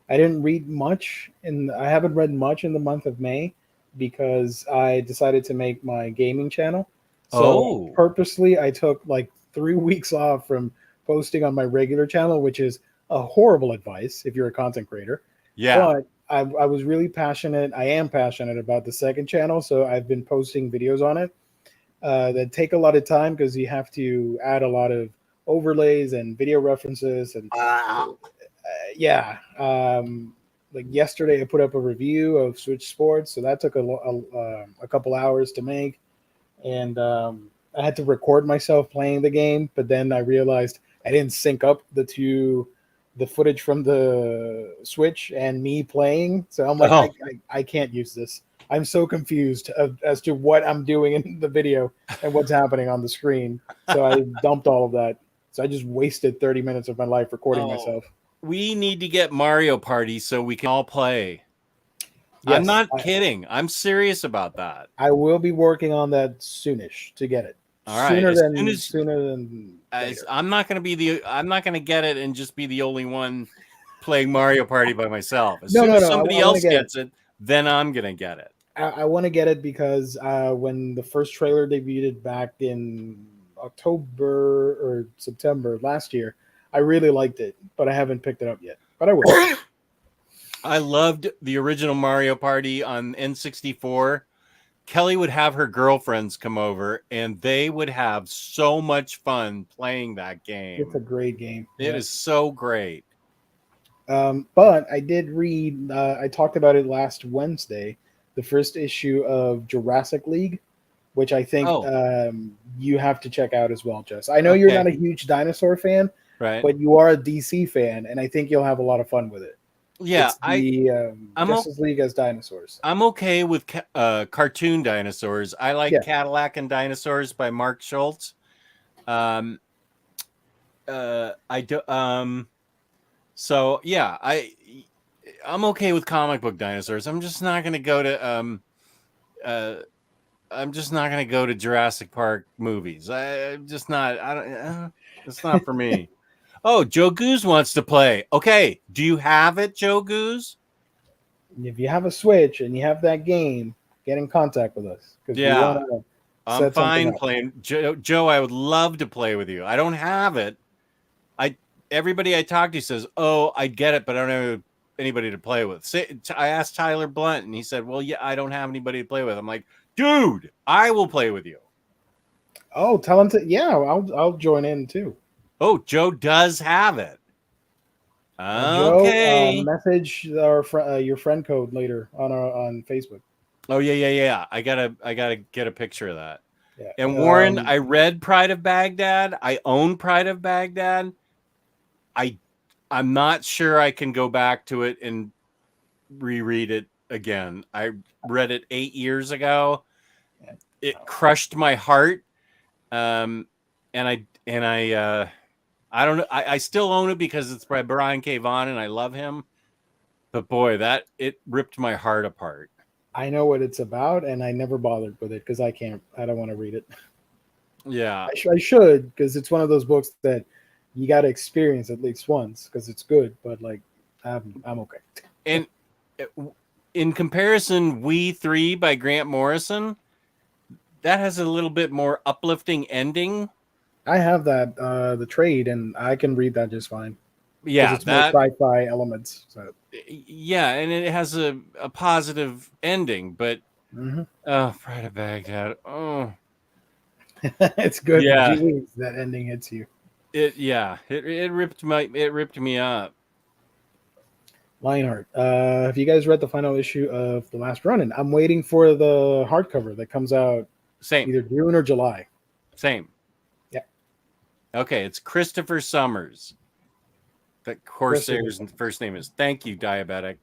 I didn't read much, I haven't read much in the month of May because I decided to make my gaming channel. So purposely, I took like 3 weeks off from posting on my regular channel, which is a horrible advice if you're a content creator. Yeah. But I was really passionate. I am passionate about the second channel, so I've been posting videos on it that take a lot of time because you have to add a lot of overlays and video references. And like yesterday, I put up a review of Switch Sports, so that took a couple hours to make. And I had to record myself playing the game, but then I realized I didn't sync up the footage from the Switch and me playing. So I'm like, I can't use this. I'm so confused as to what I'm doing in the video and what's happening on the screen. So I dumped all of that. So I just wasted 30 minutes of my life recording myself. We need to get Mario Party so we can all play. Yes, I'm not kidding. I'm serious about that. I will be working on that soonish to get it. All right. Sooner than I'm not going to get it and just be the only one playing Mario Party by myself. As soon as somebody else gets it, then I'm going to get it. I want to get it because when the first trailer debuted back in October or September last year, I really liked it, but I haven't picked it up yet. But I will. I loved the original Mario Party on N64. Kelly would have her girlfriends come over, and they would have so much fun playing that game. It's a great game. It is so great. But I did read, I talked about it last Wednesday, the first issue of Jurassic League, which I think you have to check out as well, Jess. I know you're not a huge dinosaur fan, right? But you are a DC fan, and I think you'll have a lot of fun with it. Yeah, Justice League as dinosaurs. I'm okay with cartoon dinosaurs. I like Cadillac and Dinosaurs by Mark Schultz. So yeah, I'm okay with comic book dinosaurs. I'm just not going to go to Jurassic Park movies. It's not for me. Oh, Joe Goose wants to play. Okay, do you have it, Joe Goose? If you have a Switch and you have that game, get in contact with us because we Yeah. want to I'm set something fine up. playing. Joe, I would love to play with you. I don't have it. Everybody I talk to says, "Oh, I get it, but I don't have anybody to play with." I asked Tyler Blunt, and he said, "Well, yeah, I don't have anybody to play with." I'm like, "Dude, I will play with you." Oh, tell them to. Yeah, I'll join in too. Oh, Joe does have it. Joe, Okay. message your friend code later on Facebook. Oh yeah. I gotta get a picture of that. Yeah. And Warren, I read Pride of Baghdad. I own Pride of Baghdad. I'm not sure I can go back to it and reread it again. I read it 8 years ago. It crushed my heart. And I don't know. I still own it because it's by Brian K. Vaughan and I love him. But boy, it ripped my heart apart. I know what it's about, and I never bothered with it because I don't want to read it. Yeah. I should, because it's one of those books that you got to experience at least once because it's good. But like, I'm okay. And in comparison, We Three by Grant Morrison, that has a little bit more uplifting ending. I have that the trade, and I can read that just fine. Yeah, it's more sci-fi elements. So yeah, and it has a positive ending, but Pride of Baghdad. Oh, it's good. Yeah, Jeez, that ending hits you. It ripped me up. Lionheart. Have you guys read the final issue of The Last Ronin? I'm waiting for the hardcover that comes out either June or July. Same. Yeah. Okay, it's Christopher Summers. That Corsair's first name is. Thank you, Diabetic.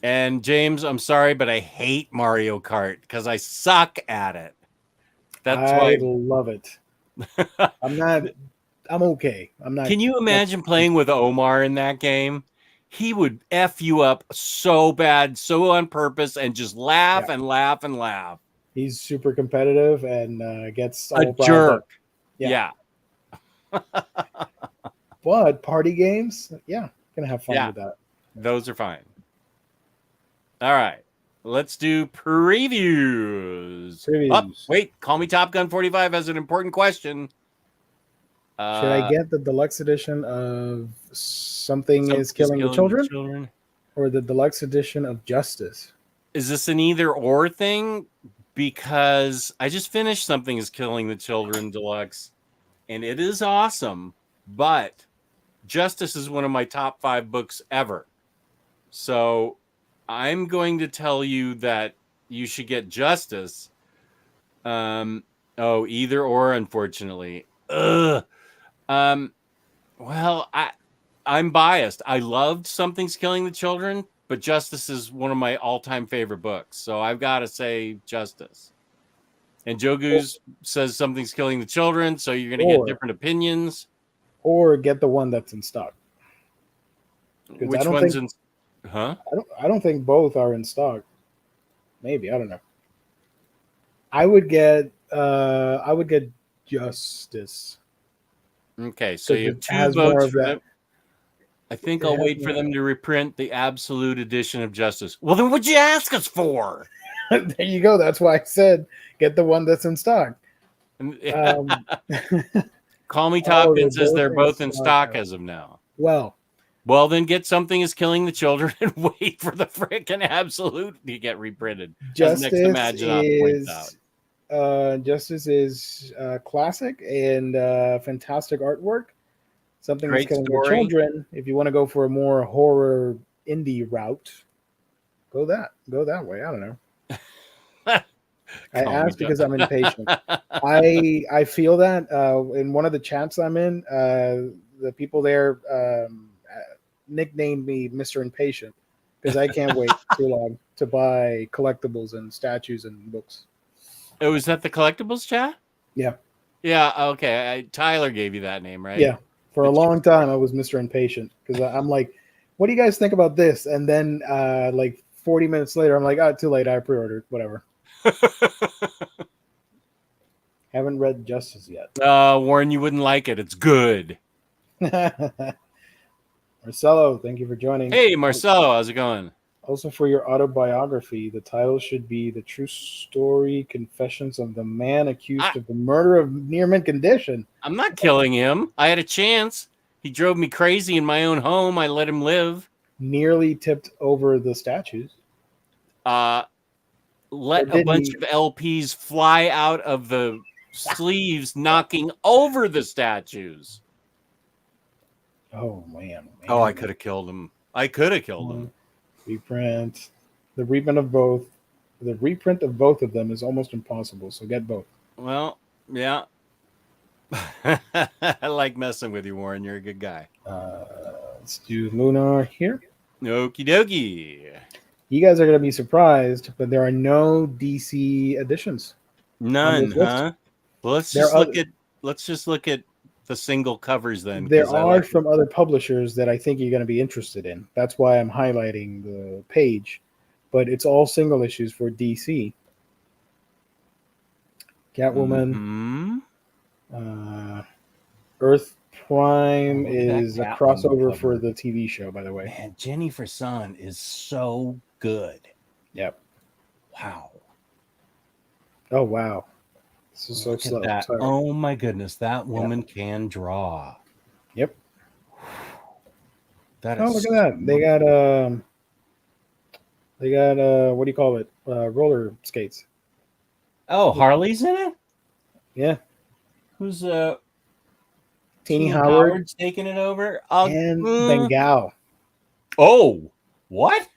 And James, I'm sorry, but I hate Mario Kart because I suck at it. That's why I love it. I'm okay. I'm not. Can you imagine playing with Omar in that game? He would F you up so bad, so on purpose, and just laugh and laugh and laugh. He's super competitive and gets a jerk. Yeah. But party games, gonna have fun with that. Those are fine. All right. Let's do previews. Oh, wait, Call Me Top Gun 45 has an important question. Should I get the deluxe edition of Something is Killing the Children? Or the deluxe edition of Justice? Is this an either or thing? Because I just finished Something is Killing the Children deluxe, and it is awesome, but Justice is one of my top 5 books ever. So I'm going to tell you that you should get Justice. Either or, unfortunately. Well, I'm biased. I loved Something's Killing the Children, but Justice is one of my all-time favorite books. So I've got to say Justice. And Joe Goose says Something's Killing the Children, so you're going to get different opinions. Or get the one that's in stock. Which one's in? Huh? I don't think both are in stock. Maybe, I don't know. I would get Justice. Okay, so you have 2 votes for them. I think I'll wait for them to reprint the absolute edition of Justice. Well, then what'd you ask us for? There you go. That's why I said get the one that's in stock. Call Me Top Gun says they're both in stock as of now. Well, then get Something is Killing the Children and wait for the frickin' absolute to get reprinted. Justice is classic and fantastic artwork. Something is Killing the Children. If you want to go for a more horror indie route, go that way. I don't know. I asked because I'm impatient. I feel that in one of the chats I'm in, the people there nicknamed me Mr. Impatient because I can't wait too long to buy collectibles and statues and books. Oh, is that the collectibles chat? Yeah. Yeah, okay. Tyler gave you that name, right? Yeah. For a long time, I was Mr. Impatient because I'm like, what do you guys think about this? And then like 40 minutes later, I'm like, too late. I pre-ordered. Whatever. Haven't read Justice yet. Warren, you wouldn't like it. It's good. Marcelo, thank you for joining. Hey, Marcelo, how's it going? Also, for your autobiography, the title should be The True Story Confessions of the Man Accused of the Murder of Near Mint Condition. I'm not killing him. I had a chance. He drove me crazy in my own home. I let him live. Nearly tipped over the statues. Let a bunch of LPs fly out of the sleeves, knocking over the statues. Oh, man. Oh, I could have killed him. Reprint. The reprint of both. The reprint of both of them is almost impossible, so get both. Well, yeah. I like messing with you, Warren. You're a good guy. Let's do Lunar here. Okie dokie. You guys are going to be surprised, but there are no DC editions. None, huh? Well, let's just look at the single covers then. There are from other publishers that I think you're going to be interested in. That's why I'm highlighting the page. But it's all single issues for DC. Catwoman. Earth Prime is a crossover for the TV show, by the way. Man, Jenny Frison is so good. Yep. Wow. Oh, wow. This is so slow. Oh, my goodness. That woman can draw. Yep. That is look at that. They got what do you call it? Roller skates. Oh, Harley's in it? Yeah. Who's Teeny Howard's taking it over? And Bengal. Oh, what?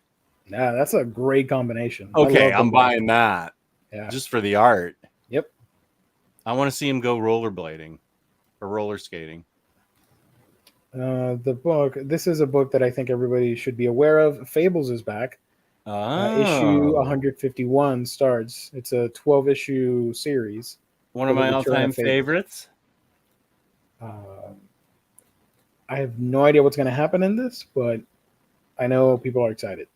Yeah, that's a great combination. Okay, I'm buying that. Yeah. Just for the art. Yep. I want to see him go rollerblading or roller skating. The book. This is a book that I think everybody should be aware of. Fables is back. Issue 151 starts. It's a 12-issue series. One of my all-time favorites. I have no idea what's going to happen in this, but I know people are excited.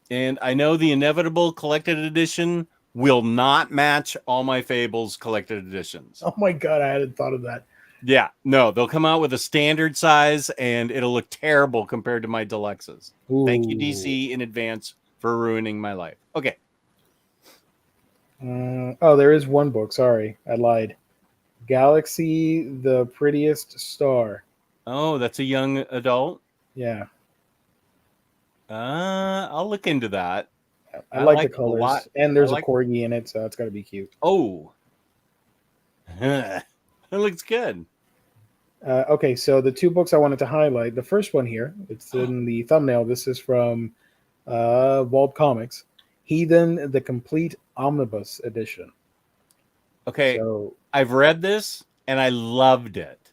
And I know the inevitable collected edition will not match all my Fables collected editions. Oh my God, I hadn't thought of that. Yeah, no, they'll come out with a standard size and it'll look terrible compared to my deluxes. Ooh. Thank you, DC, in advance for ruining my life. Okay. There is one book. Sorry, I lied. Galaxy, the Prettiest Star. Oh, that's a young adult? Yeah. I'll look into that. I like the colors. And there's a corgi in it, so it's got to be cute. Oh. It looks good. Okay, so the two books I wanted to highlight. The first one here, it's in the thumbnail. This is from Vault Comics. Heathen, the Complete Omnibus Edition. Okay, so I've read this, and I loved it.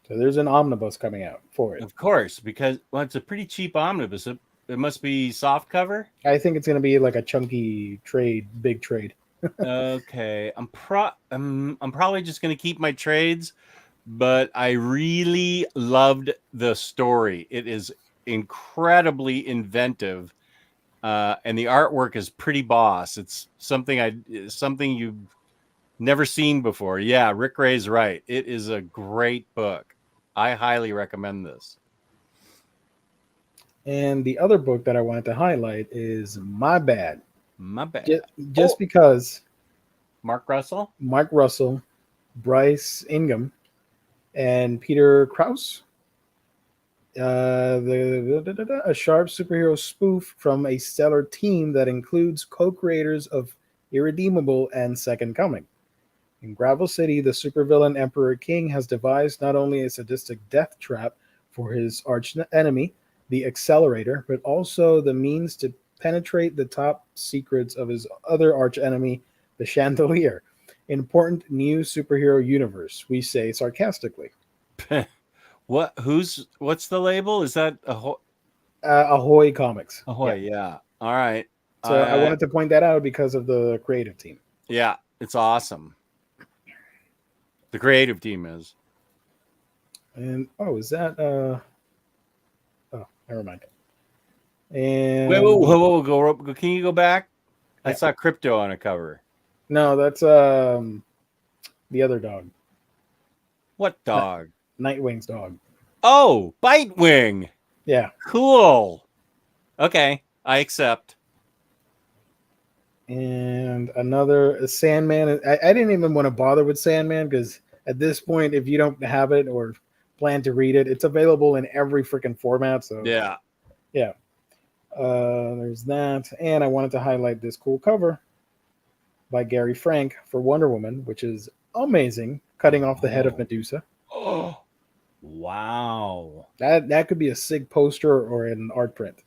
So there's an omnibus coming out for it. Of course, because it's a pretty cheap omnibus. It must be soft cover. I think it's going to be like a chunky trade, big trade. Okay, I'm probably just going to keep my trades, but I really loved the story. It is incredibly inventive, and the artwork is pretty boss. It's something you've never seen before. Yeah, Rick Ray's right. It is a great book. I highly recommend this. And the other book that I wanted to highlight is My Bad. My Bad. Just because Mark Russell, Bryce Ingham, and Peter Krause. A sharp superhero spoof from a stellar team that includes co-creators of Irredeemable and Second Coming. In Gravel City, the supervillain Emperor King has devised not only a sadistic death trap for his arch enemy, the Accelerator, but also the means to penetrate the top secrets of his other arch enemy, the Chandelier. Important new superhero universe, we say sarcastically. What's the label? Is that Ahoy Comics? Ahoy, yeah. All right. So I wanted to point that out because of the creative team. Yeah, it's awesome. The creative team is. And is that never mind. And whoa, can you go back? Yeah. I saw Crypto on a cover. No, that's the other dog. What dog? Nightwing's dog. Oh, Bitewing. Yeah. Cool. Okay, I accept. And another Sandman. I didn't even want to bother with Sandman because at this point, if you don't have it or plan to read it, it's available in every freaking format. So Yeah. yeah. There's that. And I wanted to highlight this cool cover by Gary Frank for Wonder Woman, which is amazing, cutting off the head of Medusa. Oh, wow. That could be a SIG poster or an art print.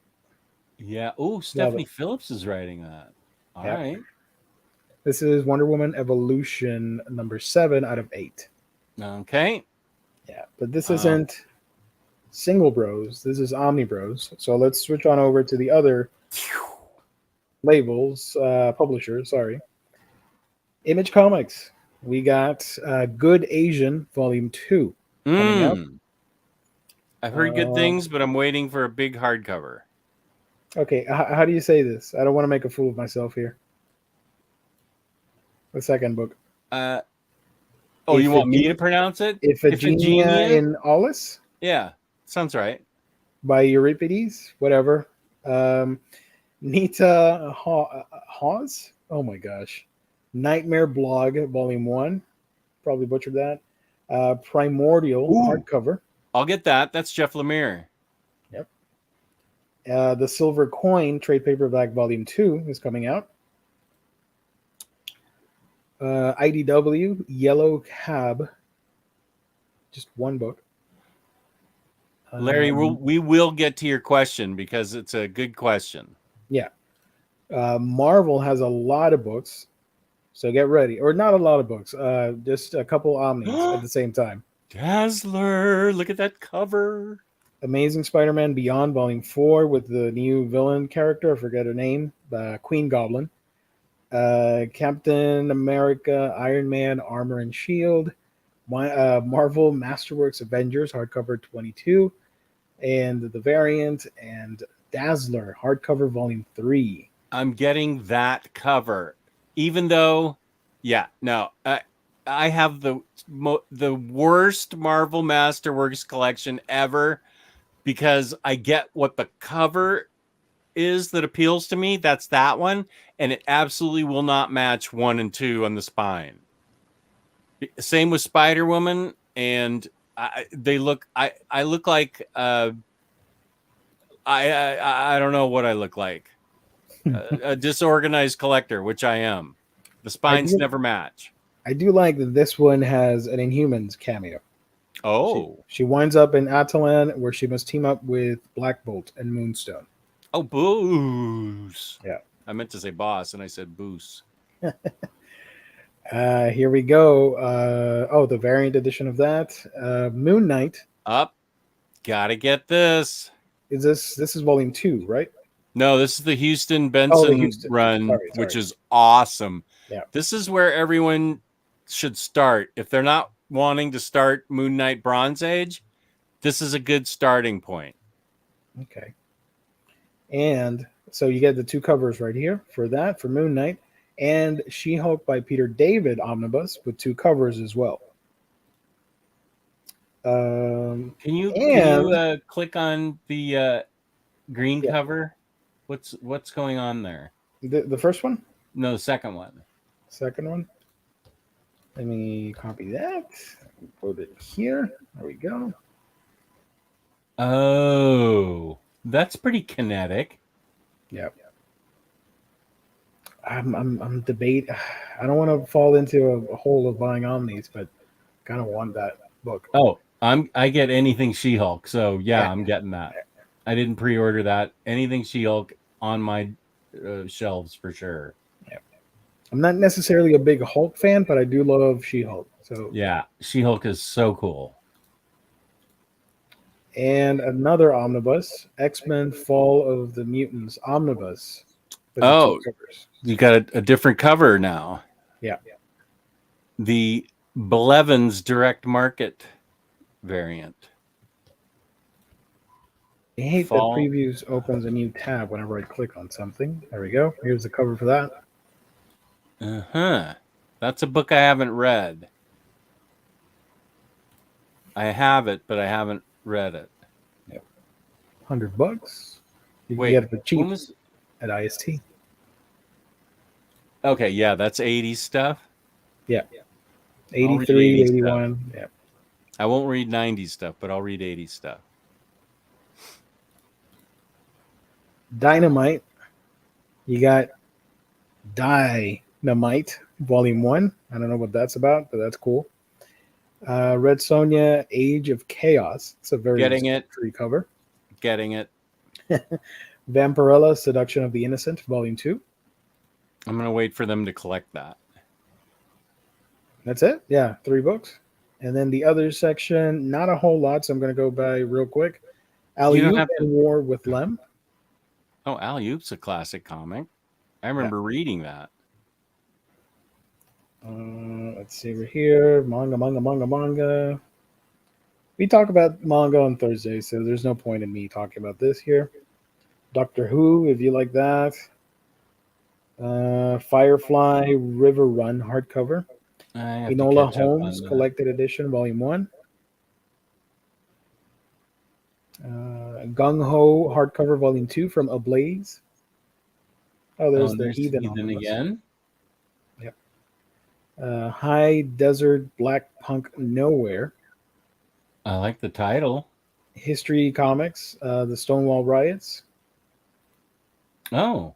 Yeah. Oh, Stephanie Phillips is writing that. All right. This is Wonder Woman Evolution number 7 out of 8. Okay. Yeah, but this isn't Single Bros. This is Omnibros. So let's switch on over to the other labels, publishers. Sorry. Image Comics. We got Good Asian Volume 2 coming out. I've heard good things, but I'm waiting for a big hardcover. Okay, how do you say this? I don't want to make a fool of myself here. The second book. You want me to pronounce it? Iphigenia in Aulis? Yeah, sounds right. By Euripides, whatever. Nita Hawes? Oh my gosh. Nightmare Blog, Volume 1. Probably butchered that. Primordial hardcover. I'll get that. That's Jeff Lemire. Yep. The Silver Coin trade paperback Volume 2 is coming out. IDW Yellow Cab. Just one book. Larry, we will get to your question because it's a good question. Yeah. Marvel has a lot of books. So get ready. Or not a lot of books. Just a couple Omnis at the same time. Dazzler, look at that cover. Amazing Spider-Man Beyond Volume 4 with the new villain character. I forget her name. Queen Goblin. Captain America, Iron Man, Armor and Shield. Marvel Masterworks Avengers hardcover 22. And the variant. And Dazzler hardcover Volume 3. I'm getting that cover. Even though, I have the worst Marvel Masterworks collection ever because I get what the cover is that appeals to me. That's that one, and it absolutely will not match 1 and 2 on the spine. Same with Spider-Woman, and I look like I don't know what I look like. A disorganized collector, which I am. The spines never match. I do like that this one has an Inhumans cameo. Oh. She winds up in Talon where she must team up with Black Bolt and Moonstone. Oh, Boos. Yeah. I meant to say boss, and I said Boos. Here we go. The variant edition of that. Moon Knight. Up. Gotta get this. This is volume 2, right? No, this is the Houston Benson run, sorry. Which is awesome. Yeah. This is where everyone should start. If they're not wanting to start Moon Knight Bronze Age, this is a good starting point. Okay. And so you get the 2 covers right here for that, for Moon Knight, and She-Hulk by Peter David Omnibus with 2 covers as well. Can you click on the green cover? What's going on there? The first one? No, the second one. Second one. Let me copy that. Put it here. There we go. Oh, that's pretty kinetic. Yep. I'm debating. I don't want to fall into a hole of buying Omnis, but kind of want that book. Oh, I get anything She-Hulk, so yeah, I'm getting that. I didn't pre-order that. Anything She-Hulk on my shelves for sure. Yeah. I'm not necessarily a big Hulk fan, but I do love She-Hulk. So yeah, She-Hulk is so cool. And another omnibus, X-Men Fall of the Mutants omnibus. Oh, you got a different cover now. Yeah. The Blevins direct market variant. I hate that Previews opens a new tab whenever I click on something. There we go. Here's the cover for that. Uh-huh. That's a book I haven't read. I have it, but I haven't Read it. Yep. $100. You can Wait, get it for when cheap was? at IST. Okay, yeah, that's 80s stuff. Yeah. I'll read 83, 80s 81. stuff. Yeah. I won't read 90s stuff, but I'll read 80s stuff. Dynamite. You got Dynamite Volume 1. I don't know what that's about, but that's cool. Red Sonja, Age of Chaos. It's a very Getting it. tree cover. Getting it. Vampirella, Seduction of the Innocent, Volume 2. I'm going to wait for them to collect that. That's it? Yeah, 3 books. And then the other section, not a whole lot, so I'm going to go by real quick. You don't Alley-Oop have to- and War with Lem. Oh, Alley-Oop's a classic comic. I remember reading that. Let's see over here. Manga. We talk about manga on Thursday, so there's no point in me talking about this here. Doctor Who, if you like that. Firefly River Run hardcover. I have to Enola catch up on Holmes that. Collected Edition, Volume 1. Gung Ho hardcover, Volume 2 from Ablaze. Oh, there's the Heathen Omnibus. again. Yep. High Desert Black Punk Nowhere. I like the title. History Comics, The Stonewall Riots. Oh,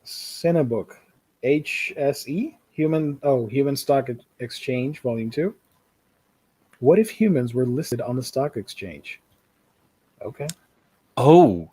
Cinebook, HSE, Human Stock Exchange, Volume 2. What if humans were listed on the stock exchange? Okay. oh,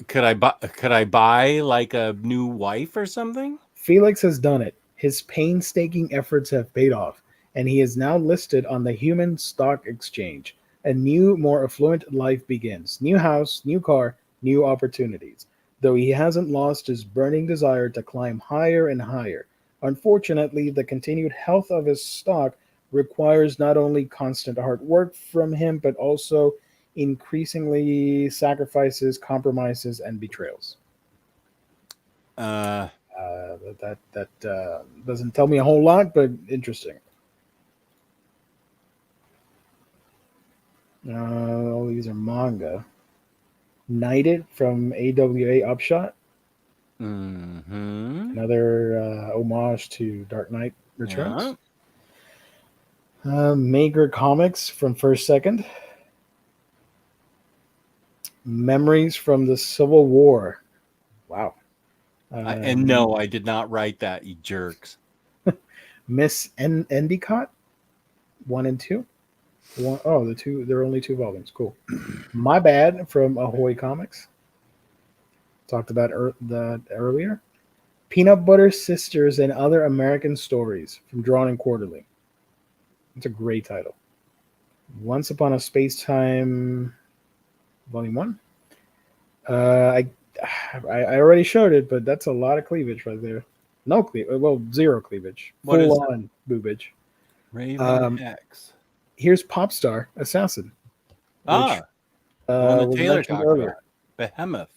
could I buy like a new wife or something? Felix has done it. His painstaking efforts have paid off, and he is now listed on the Human Stock Exchange. A new, more affluent life begins. New house, new car, new opportunities. Though he hasn't lost his burning desire to climb higher and higher. Unfortunately, the continued health of his stock requires not only constant hard work from him, but also increasingly sacrifices, compromises, and betrayals. That doesn't tell me a whole lot, but interesting. All these are manga. Knighted from AWA Upshot. Mm-hmm. Another homage to Dark Knight Returns. Yeah. Maker Comics from First Second. Memories from the Civil War. Wow. And no, I did not write that, you jerks. Miss Endicott, 1 and 2. There are only 2 volumes. Cool. My Bad from Ahoy Comics. Talked about that earlier. Peanut Butter Sisters and Other American Stories from Drawn and Quarterly. It's a great title. Once Upon a Space-Time, Volume 1. I already showed it, but that's a lot of cleavage right there. No cleavage. Well, zero cleavage. Full on boobage. Raven X. Here's Popstar Assassin. The one that Taylor mentioned talked earlier. about. Behemoth.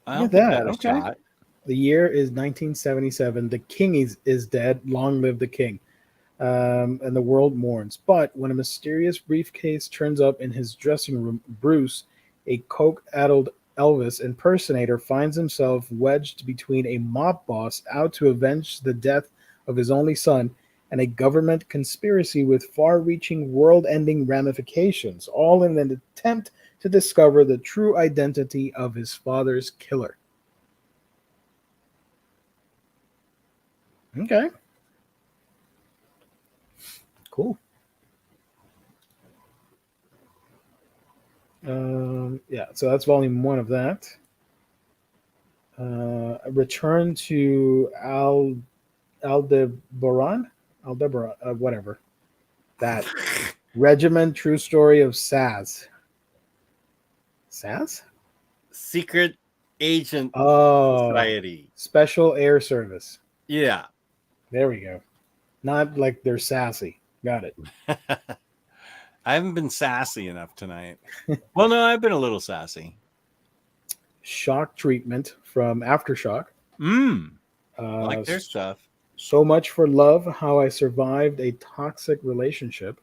Look at that. Okay. Shot. The year is 1977. The king is dead. Long live the king. And the world mourns. But when a mysterious briefcase turns up in his dressing room, Bruce, a coke-addled Elvis impersonator, finds himself wedged between a mob boss out to avenge the death of his only son and a government conspiracy with far-reaching world-ending ramifications, all in an attempt to discover the true identity of his father's killer. Okay. Cool. So that's volume 1 of that. Return to Aldebaran, whatever. That Regiment, True Story of Saz. Saz? Secret Agent Society. Special Air Service. Yeah. There we go. Not like they're sassy. Got it. I haven't been sassy enough tonight. Well, no, I've been a little sassy. Shock Treatment from Aftershock. I like their stuff. So Much for Love: How I Survived a Toxic Relationship.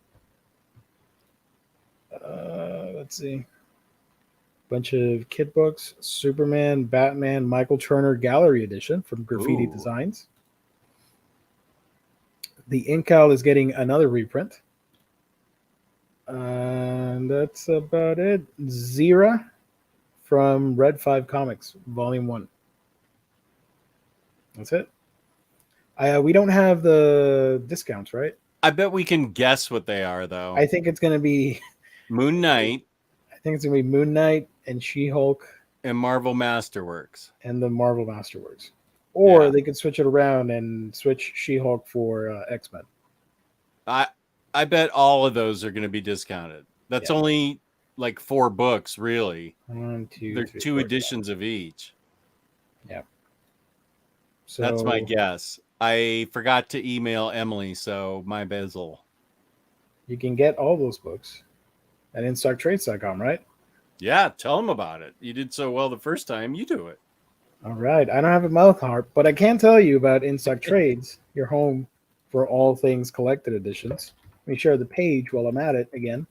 Let's see. Bunch of kid books: Superman, Batman, Michael Turner Gallery Edition from Graffiti Ooh. Designs. The Incal is getting another reprint. And that's about it. Zira from Red 5 Comics, Volume 1. That's it. We don't have the discounts, right? I bet we can guess what they are, though. I think it's going to be Moon Knight I think it's going to be Moon Knight and She-Hulk and Marvel Masterworks. and the Marvel Masterworks. Or Yeah. they could switch it around and switch She-Hulk for X-Men. I bet all of those are going to be discounted. That's Yeah. only like 4 books, really. 1, 2, There's 3, 2 4, editions of each. Yeah. So That's my guess. I forgot to email Emily, so my bezel. you can get all those books at InStockTrades.com, right? Yeah, tell them about it. You did so well the first time. You do it. All right. I don't have a mouth harp, but I can tell you about InStock Trades, your home for all things collected editions. Let me share the page while I'm at it again.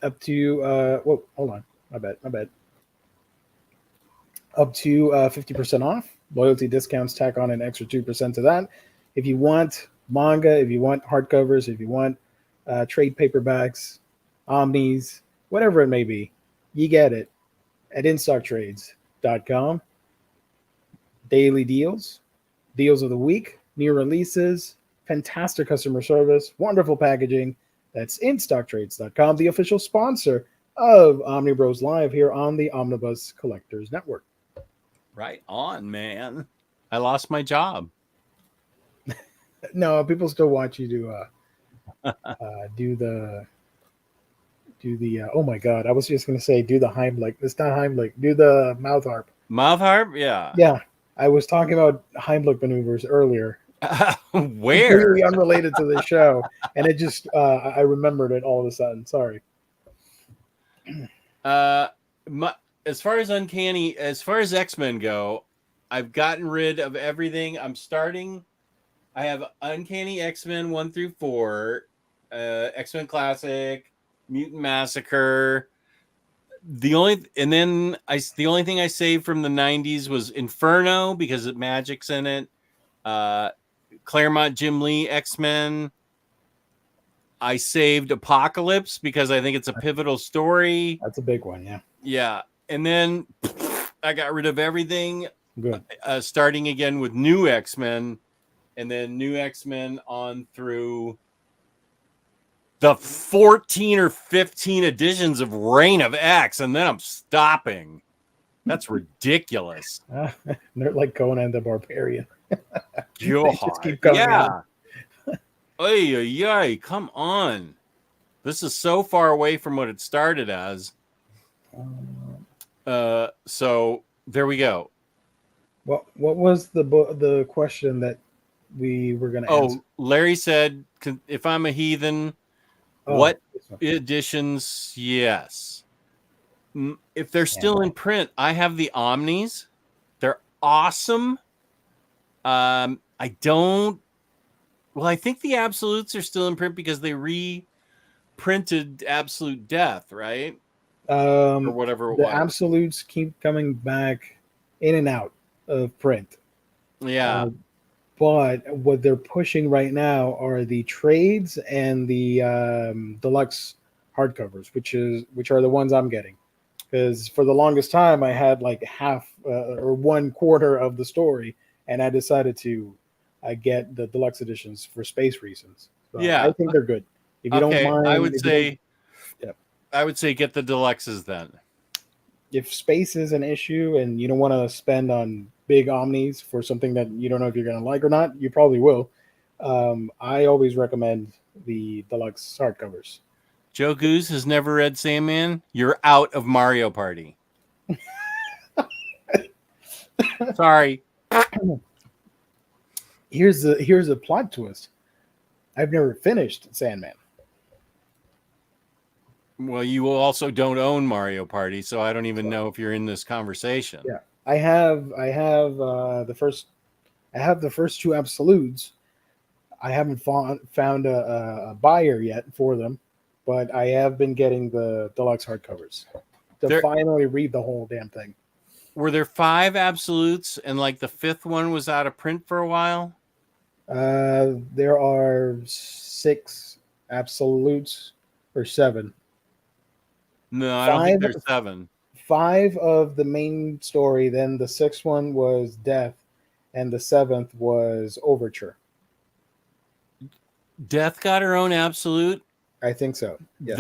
Up to whoa, hold on. My bad. Up to 50% off. Loyalty discounts tack on an extra 2% to that. If you want manga, if you want hardcovers, if you want trade paperbacks, omnis, whatever it may be, you get it at InStockTrades.com. Daily deals, deals of the week, new releases, fantastic customer service, wonderful packaging. That's InStockTrades.com, the official sponsor of Omnibros Live here on the Omnibus Collectors Network. Right on, man. I lost my job. No, people still want you to do the oh my god, I was just going to say do the Heimlich. It's not Heimlich. Do the mouth harp. Mouth harp? Yeah. Yeah, I was talking about Heimlich maneuvers earlier. Where? Completely unrelated to the show, and it just I remembered it all of a sudden. Sorry. As far as X-Men go, I've gotten rid of everything. I have Uncanny X-Men 1 through 4, X-Men Classic, Mutant Massacre. The only thing I saved from the 90s was Inferno because Magic's in it. Claremont Jim Lee X-Men. I saved Apocalypse because I think it's a pivotal story. That's a big one, yeah. Yeah. And then I got rid of everything. Good. Starting again with New X-Men, and then New X-Men on through the 14 or 15 editions of Reign of X, and then I'm stopping. That's ridiculous. They're like Conan the Barbarian. God, just keep going yeah. Ay, come on. This is so far away from what it started as. So there we go. What was the question that we were going to answer? Larry said, if I'm a heathen, what editions? Yes. If they're still in print, I have the Omnis. They're awesome. I think the Absolutes are still in print because they reprinted Absolute Death, right? Or whatever it was. The Absolutes keep coming back in and out of print. Yeah. But what they're pushing right now are the trades and the deluxe hardcovers, which are the ones I'm getting. Because for the longest time, I had like half or 1/4 of the story, and I decided to get the deluxe editions for space reasons. So yeah, I think they're good. If you don't mind, I would say get the deluxes then. If space is an issue and you don't want to spend on big omnis for something that you don't know if you're going to like or not, you probably will. I always recommend the deluxe hardcovers. Joe Goose has never read Sandman. You're out of Mario Party. Sorry. Here's a plot twist. I've never finished Sandman. Well, you also don't own Mario Party, so I don't even know if you're in this conversation. Yeah, I have the first I have the first two absolutes. I haven't found a buyer yet for them, but I have been getting the deluxe hardcovers to finally read the whole damn thing. Were there 5 absolutes and like the 5th one was out of print for a while? There are 6 absolutes or 7. No, I don't think there's 7. 5 of the main story. Then the 6th one was Death, and the 7th was Overture. Death got her own absolute. I think so. Yes.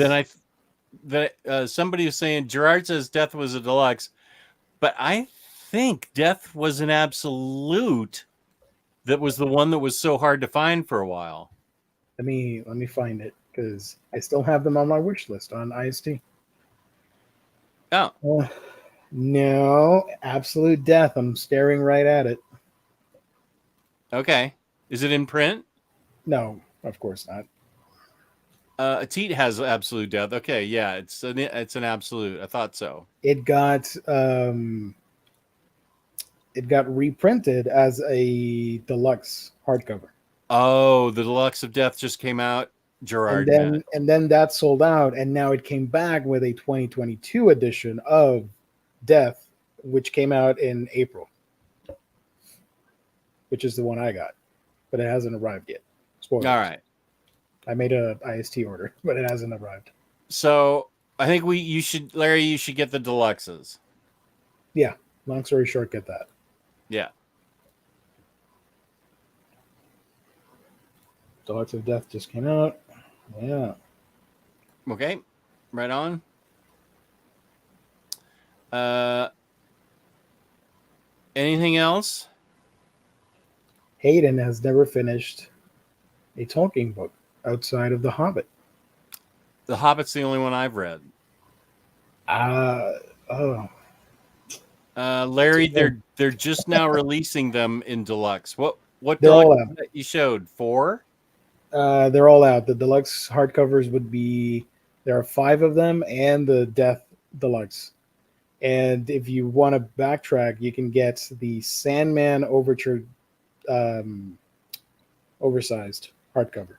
Then somebody was saying Gerard says Death was a deluxe, but I think Death was an absolute. That was the one that was so hard to find for a while. Let me find it because I still have them on my wish list on IST. Oh. No, Absolute Death. I'm staring right at it. Okay. Is it in print? No, of course not. Atit has Absolute Death. Okay, yeah, it's an absolute. I thought so. It got reprinted as a deluxe hardcover. Oh, the Deluxe of Death just came out. Gerard. And then that sold out, and now it came back with a 2022 edition of Death, which came out in April, which is the one I got, but it hasn't arrived yet. Spoilers. All right. I made a IST order, but it hasn't arrived. So I think you should get the deluxes. Yeah. Long story short, get that. Yeah. Deluxe of Death just came out. Yeah. Okay. Right on. Anything else? Hayden has never finished a Tolkien book outside of The Hobbit. The Hobbit's the only one I've read. Larry, they're just now releasing them in deluxe. What deluxe that you showed? 4? They're all out. The deluxe hardcovers would be, there are 5 of them, and the Death Deluxe. And if you want to backtrack, you can get the Sandman Overture oversized hardcover.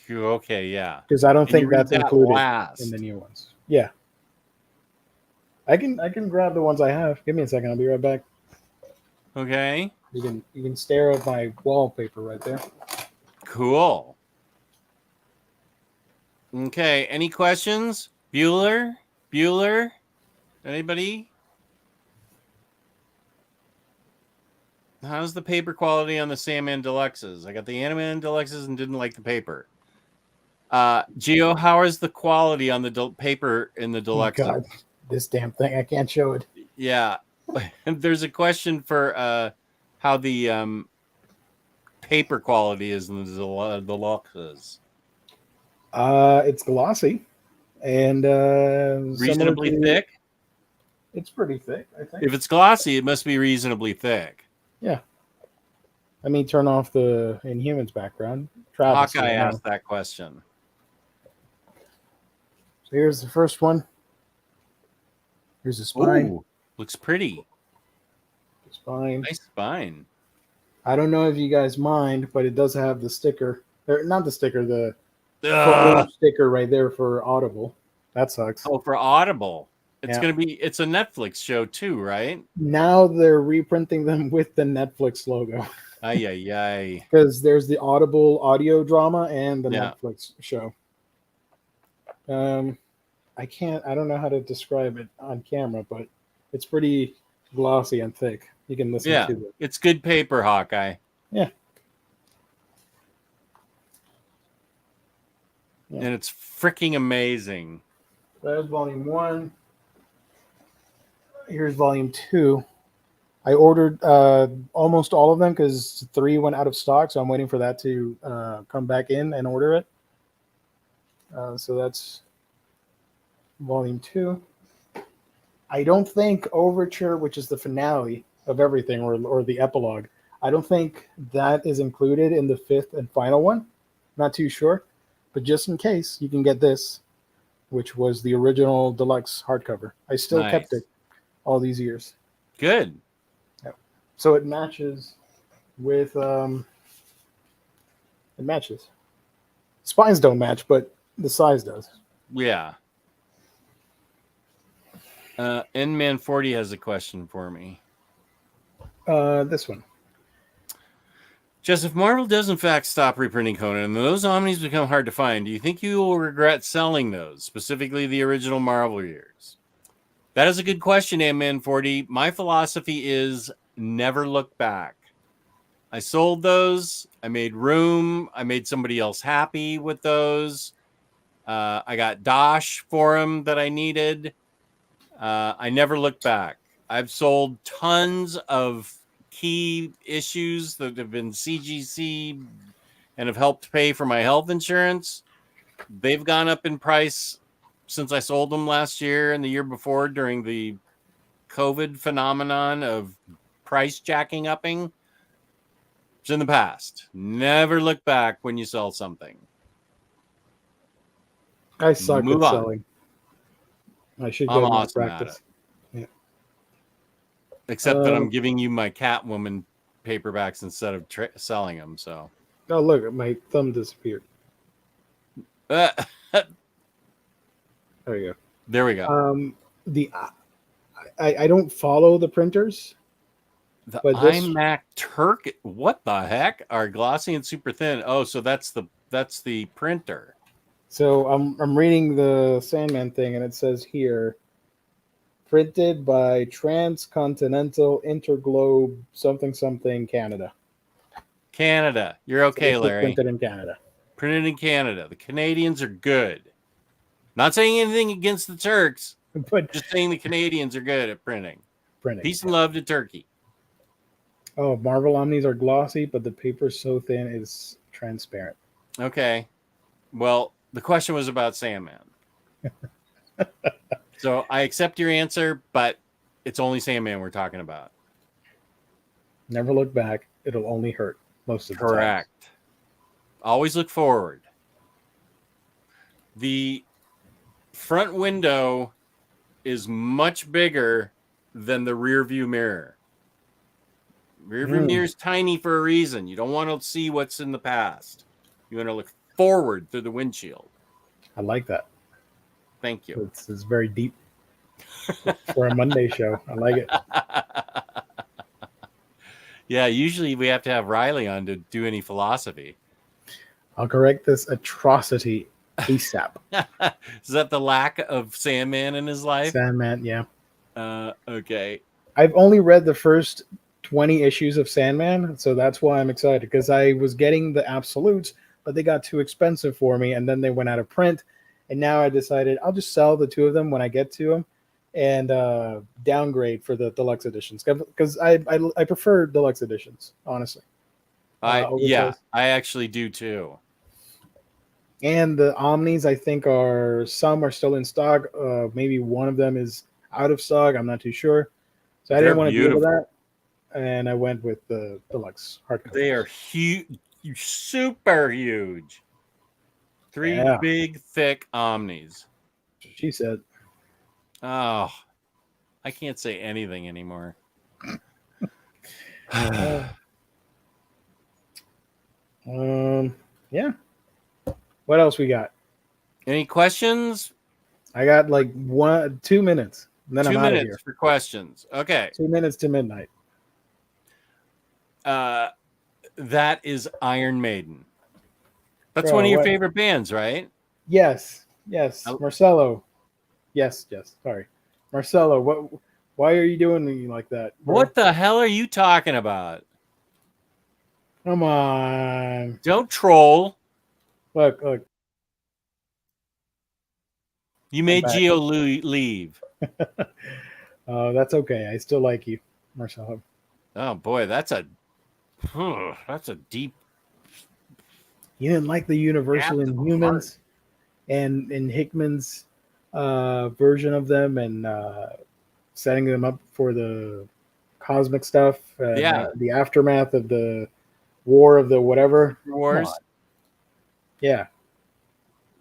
Okay, yeah. Because I don't think that's included last in the new ones. Yeah. I can grab the ones I have. Give me a second. I'll be right back. Okay. You can stare at my wallpaper right there. Cool. Okay. Any questions? Bueller? Anybody? How's the paper quality on the Sandman Deluxes? I got the Animan Deluxes and didn't like the paper. Gio, how is the quality on the paper in the Deluxes? God, this damn thing. I can't show it. Yeah. There's a question for how the paper quality is in the Deluxes. It's glossy and reasonably thick. It's pretty thick, I think. If it's glossy, it must be reasonably thick. Yeah. Let me turn off the Inhumans background. Travis Hawkeye asked that question. So here's the first one. Here's the spine. Ooh, looks pretty. The spine. Nice spine. I don't know if you guys mind, but it does have the sticker. Not the sticker, the sticker right there for Audible. That sucks. Oh, for Audible. It's a Netflix show too, right? Now they're reprinting them with the Netflix logo. Ay. Because there's the Audible audio drama and the Netflix show. I don't know how to describe it on camera, but it's pretty glossy and thick. You can listen to it. It's good paper, Hawkeye. Yeah. And it's freaking amazing. There's volume 1. Here's volume 2. I ordered almost all of them because 3 went out of stock, so I'm waiting for that to come back in and order it. So that's volume 2. I don't think Overture, which is the finale of everything, or the epilogue, I don't think that is included in the 5th and final one. Not too sure. But just in case, you can get this, which was the original deluxe hardcover. I still kept it all these years. Good. Yeah. So it matches with it matches. Spines don't match, but the size does. Yeah. N-Man 40 has a question for me. This one. Just if Marvel does in fact stop reprinting Conan and those Omnis become hard to find, do you think you will regret selling those, specifically the original Marvel years? That is a good question, N-Man 40. My philosophy is never look back. I sold those. I made room. I made somebody else happy with those. I got Dosh for them that I needed. I never looked back. I've sold tons of key issues that have been CGC and have helped pay for my health insurance. They've gone up in price since I sold them last year and the year before during the COVID phenomenon of price jacking upping. It's in the past. Never look back when you sell something. I suck Move at on. selling. I should I'm get more awesome practice. at it. Except that I'm giving you my Catwoman paperbacks instead of selling them. So, oh look, my thumb disappeared. there There you we go. go. I don't follow the printers. The but this- iMac Turk. What the heck? Are glossy and super thin. Oh, so that's the printer. So I'm reading the Sandman thing, and it says here, printed by Transcontinental Interglobe something something Canada. Canada. You're okay, So this was Larry. printed in Canada. Printed in Canada. The Canadians are good. Not saying anything against the Turks. But Just saying the Canadians are good at printing. printing. Peace and love to Turkey. Oh, Marvel Omnis are glossy, but the paper's so thin it's transparent. Okay. Well, the question was about Sandman. So I accept your answer, but it's only Sandman we're talking about. Never look back. It'll only hurt most of the time. Correct. Always look forward. The front window is much bigger than the rear view mirror. Rear view mirror is tiny for a reason. You don't want to see what's in the past. You want to look forward through the windshield. I like that. Thank you. It's very deep for a Monday show. I like it. Yeah, usually we have to have Riley on to do any philosophy. I'll correct this atrocity ASAP. Is that the lack of Sandman in his life? Sandman, yeah. Okay. I've only read the first 20 issues of Sandman, so that's why I'm excited, because I was getting the absolutes, but they got too expensive for me, and then they went out of print, and now I decided I'll just sell the two of them when I get to them and downgrade for the deluxe editions, because I prefer deluxe editions, honestly. I actually do too. And the Omnis, I think, some are still in stock. Maybe one of them is out of stock. I'm not too sure. So I didn't want to deal with that. And I went with the deluxe hardcover. They are huge, super huge. Three big, thick Omnis. She said. Oh, I can't say anything anymore. Yeah. What else we got? Any questions? I got like 2 minutes. And then 2 I'm out of minutes here. for questions. Okay. 2 minutes to midnight. That is Iron Maiden. That's Bro, one of your favorite bands, right? Yes. Marcelo. Yes. Sorry. Marcelo, why are you doing me like that, bro? What the hell are you talking about? Come on. Don't troll. Look. You made Geo leave. That's okay. I still like you, Marcelo. Oh boy, that's a deep. You didn't like the Universal Inhumans and Hickman's version of them and setting them up for the cosmic stuff. The aftermath of the war of the whatever. Wars. Yeah.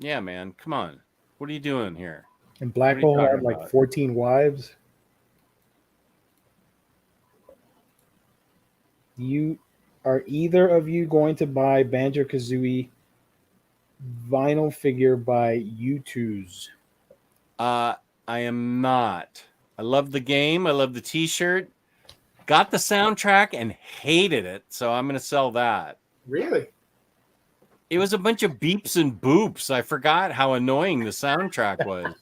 Yeah, man. Come on. What are you doing here? And Black Hole had like 14 wives. Are either of you going to buy Banjo-Kazooie vinyl figure by U2's? I am not. I love the game. I love the T-shirt. Got the soundtrack and hated it, so I'm going to sell that. Really? It was a bunch of beeps and boops. I forgot how annoying the soundtrack was.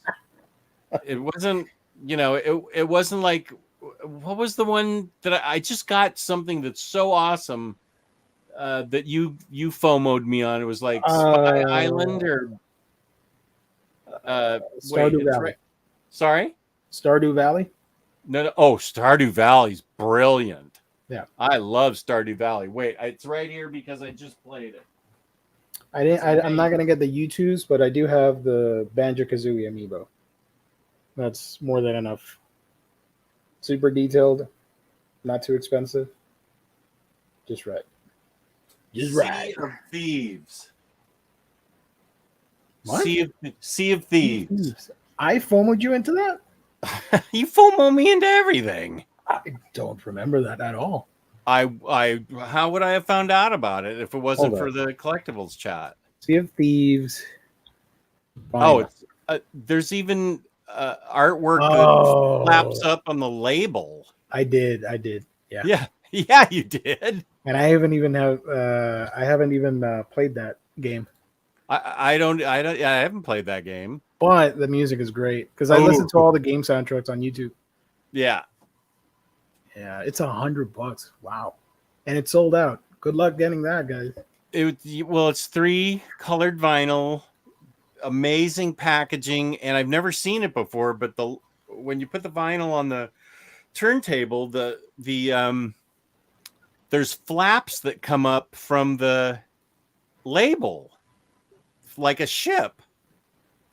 It wasn't, it wasn't like, what was the one that I just got something that's so awesome that you FOMO'd me on. It was like Spy Island or Stardew Valley. Right. Sorry? Stardew Valley? No. Oh, Stardew Valley's brilliant. Yeah. I love Stardew Valley. Wait, it's right here because I just played it. I'm not going to get the U2's, but I do have the Banjo-Kazooie amiibo. That's more than enough. Super detailed, not too expensive. Just right. Sea of Thieves. What? Sea of Thieves. I FOMO'd you into that? You FOMO me into everything. I don't remember that at all. How would I have found out about it if it wasn't for the collectibles chat? Sea of Thieves. Vinyl. Oh, there's even artwork that slaps up on the label. I did. Yeah. Yeah, you did. And I haven't even played that game. I haven't played that game. But the music is great because I listen to all the game soundtracks on YouTube. Yeah. Yeah, it's $100. Wow. And it's sold out. Good luck getting that, guys. It's 3 colored vinyl, amazing packaging, and I've never seen it before, but when you put the vinyl on the turntable, there's flaps that come up from the label like a ship.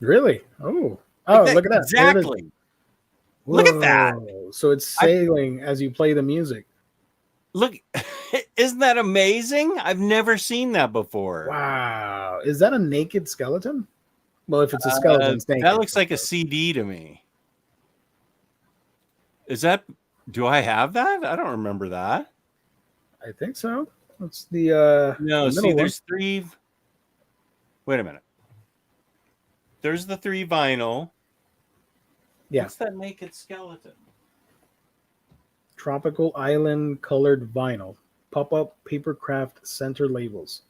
Really? Oh, look at that. Exactly. Look at that. So it's sailing as you play the music. Look, isn't that amazing? I've never seen that before. Wow. Is that a naked skeleton? Well, if it's a skeleton, it's naked. That looks like a CD to me. Do I have that? I don't remember that. I think so. It's the no, the see, there's 3. Wait a minute. There's the 3 vinyl. Yeah. What's that naked skeleton? Tropical Island colored vinyl. Pop-up papercraft center labels.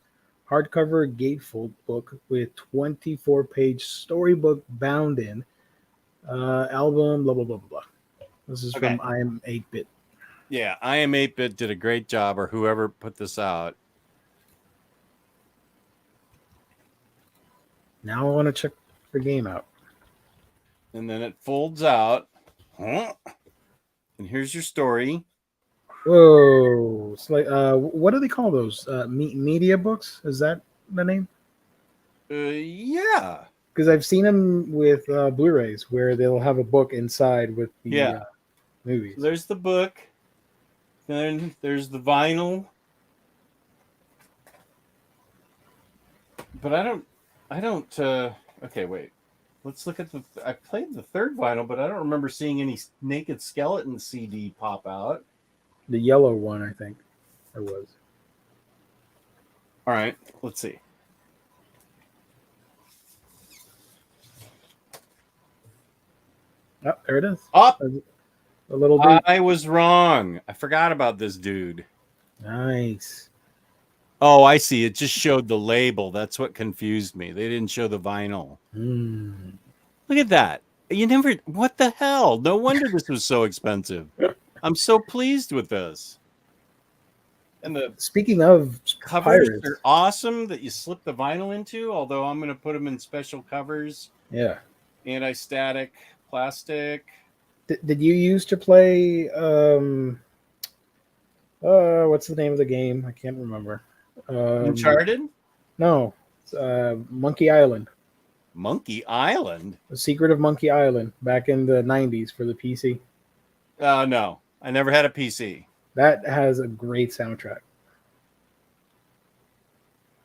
Hardcover gatefold book with 24-page storybook bound in. Album, blah, blah, blah, blah, blah. This is from I Am 8-Bit. Yeah, I Am 8-Bit did a great job, or whoever put this out. Now I want to check the game out. And then it folds out. And here's your story. Whoa. It's like, what do they call those? Media books? Is that the name? Yeah. Because I've seen them with Blu-rays where they'll have a book inside with the movies. There's the book. Then there's the vinyl. But I don't okay, wait. Let's look at I played the 3rd vinyl, but I don't remember seeing any naked skeleton CD pop out. The yellow one, I think there was. All right, let's see. Oh, there it is. Up. A little bit. I was wrong. I forgot about this dude. Nice. Oh, I see. It just showed the label. That's what confused me. They didn't show the vinyl. Look at that. What the hell? No wonder this was so expensive. I'm so pleased with this. And speaking of covers, are awesome that you slip the vinyl into, although I'm going to put them in special covers. Yeah. Anti-static, plastic. Did you used to play what's the name of the game? I can't remember. Uncharted? No. Monkey Island. Monkey Island? The Secret of Monkey Island back in the 90s for the PC. No. I never had a PC. That has a great soundtrack.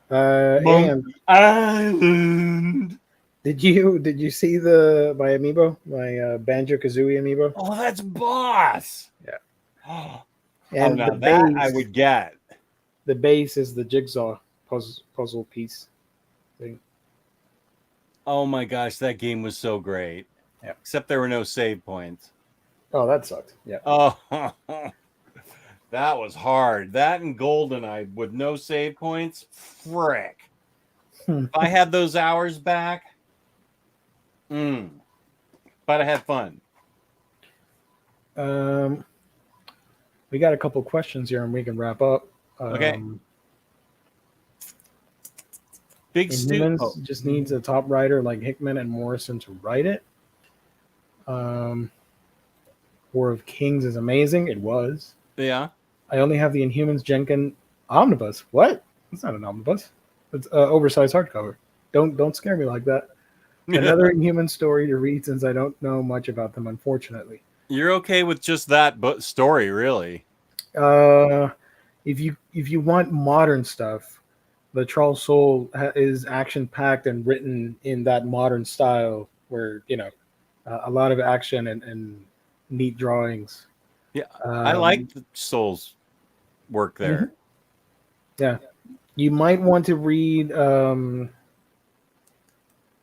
Monkey Island. Did you see my amiibo, my Banjo-Kazooie amiibo? Oh, that's boss. Yeah. And now that I would get. the base is the jigsaw puzzle piece thing. Oh my gosh, that game was so great. Yeah. Except there were no save points. Oh, that sucked. Yeah. Oh, that was hard. That and GoldenEye with no save points. Frick. If I had those hours back, but I had fun. We got a couple questions here, and we can wrap up. Okay. Big Inhumans just needs a top writer like Hickman and Morrison to write it. War of Kings is amazing. It was. Yeah. I only have the Inhumans Jenkin omnibus. What? It's not an omnibus. It's oversized hardcover. Don't scare me like that. Another Inhuman story to read since I don't know much about them, unfortunately. You're okay with just that story, really? If you want modern stuff, the Charles Soule is action packed and written in that modern style, where a lot of action and neat drawings. Yeah, I like the Soule's work there. Yeah, you might want to read the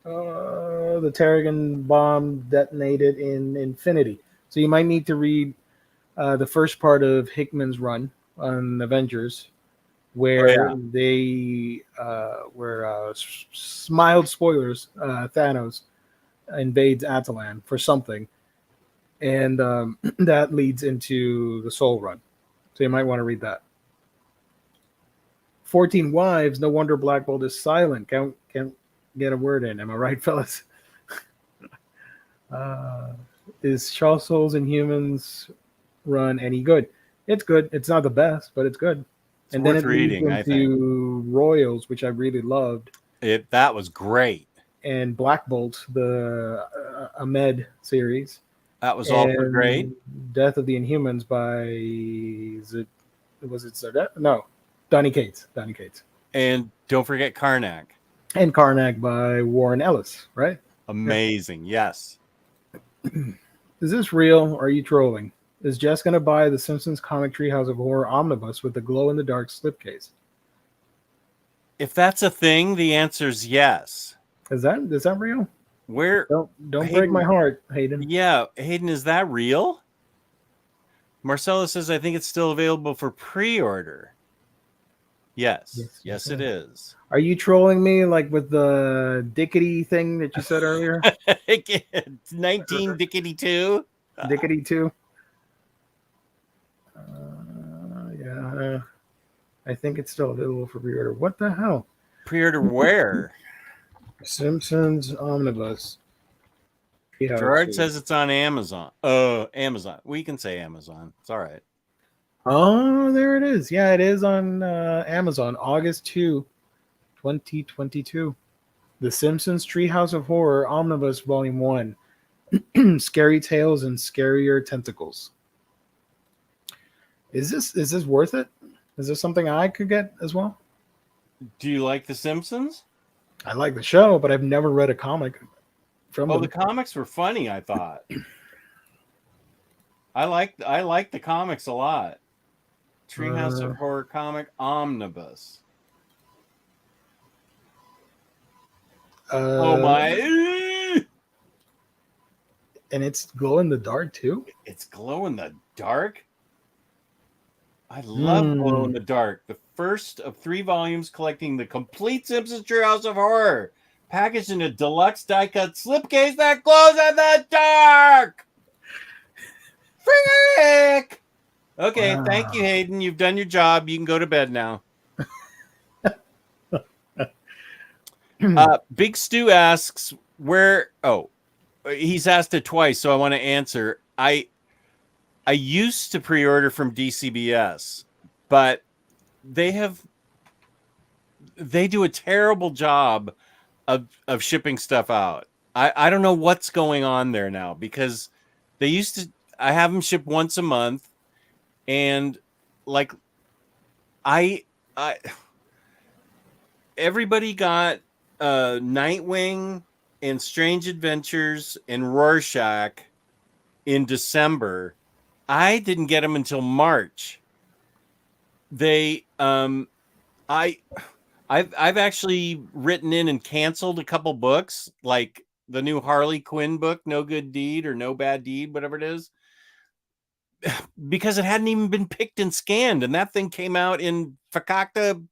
Terrigen bomb detonated in Infinity. So you might need to read the first part of Hickman's run on Avengers, where mild spoilers, Thanos invades Atalan for something, and that leads into the Soul run. So you might want to read that. 14 Wives, no wonder Black Bolt is silent. Can't get a word in. Am I right, fellas? Is Charles Soule's Inhumans run any good? It's good. It's not the best, but it's good. It's worth reading, I think. Royals, which I really loved. That was great. And Black Bolt, the Ahmed series. That was all great. Death of the Inhumans by Donnie Cates. And don't forget Karnak. And Karnak by Warren Ellis, right? Amazing, yes. Is this real or are you trolling? Is Jess going to buy the Simpsons comic Treehouse of Horror omnibus with the glow-in-the-dark slipcase? If that's a thing, the answer is yes. Is that real? Where? Don't break my heart, Hayden. Yeah, Hayden, is that real? Marcella says, I think it's still available for pre-order. Yes, it is. Are you trolling me like with the Dickety thing that you said earlier? 19 Dickety 2? Dickety 2? Yeah. I think it's still available for pre-order. What the hell? Pre-order where? Simpsons Omnibus. Gerard says it's on Amazon. Amazon. We can say Amazon. It's all right. Oh, there it is. Yeah, it is on Amazon, August 2, 2022. The Simpsons Treehouse of Horror Omnibus Volume 1. Scary Tales and Scarier Tentacles. Is this worth it? Is this something I could get as well? Do you like The Simpsons? I like the show, but I've never read a comic from them. The comics were funny, I thought. I like the comics a lot. Treehouse of Horror comic omnibus. Oh my! And it's glow in the dark too. It's glow in the dark. I love glow in the dark. The first of 3 volumes collecting the complete Simpsons Treehouse of Horror, packaged in a deluxe die-cut slipcase that glows in the dark. Frick! Okay, Thank you, Hayden. You've done your job. You can go to bed now. Big Stu asks where. Oh, he's asked it twice, so I want to answer. I used to pre-order from DCBS, but they do a terrible job of shipping stuff out. I don't know what's going on there now, because they used to. I have them ship once a month. And like, everybody got Nightwing and Strange Adventures and Rorschach in December. I didn't get them until March. They I've actually written in and canceled a couple books, like the new Harley Quinn book, No Good Deed or No Bad Deed, whatever it is, because it hadn't even been picked and scanned, and that thing came out in Fakakta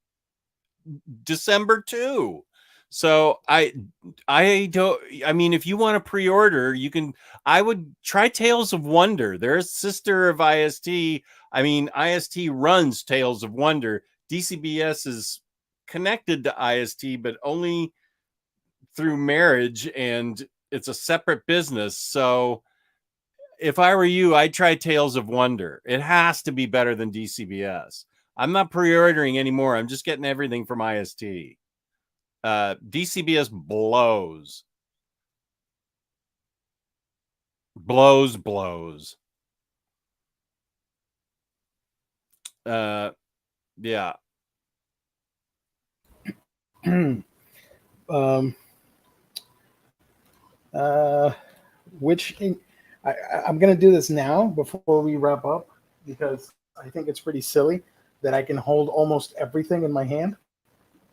December too. So I mean, if you want to pre-order, you can. I would try Tales of Wonder. They're a sister of IST. I mean, IST runs Tales of Wonder. DCBS is connected to IST, but only through marriage, and it's a separate business. So if I were you, I'd try Tales of Wonder. It has to be better than DCBS. I'm not pre-ordering anymore. I'm just getting everything from IST. DCBS blows. Blows. Yeah. um, I'm going to do this now before we wrap up because I think it's pretty silly that I can hold almost everything in my hand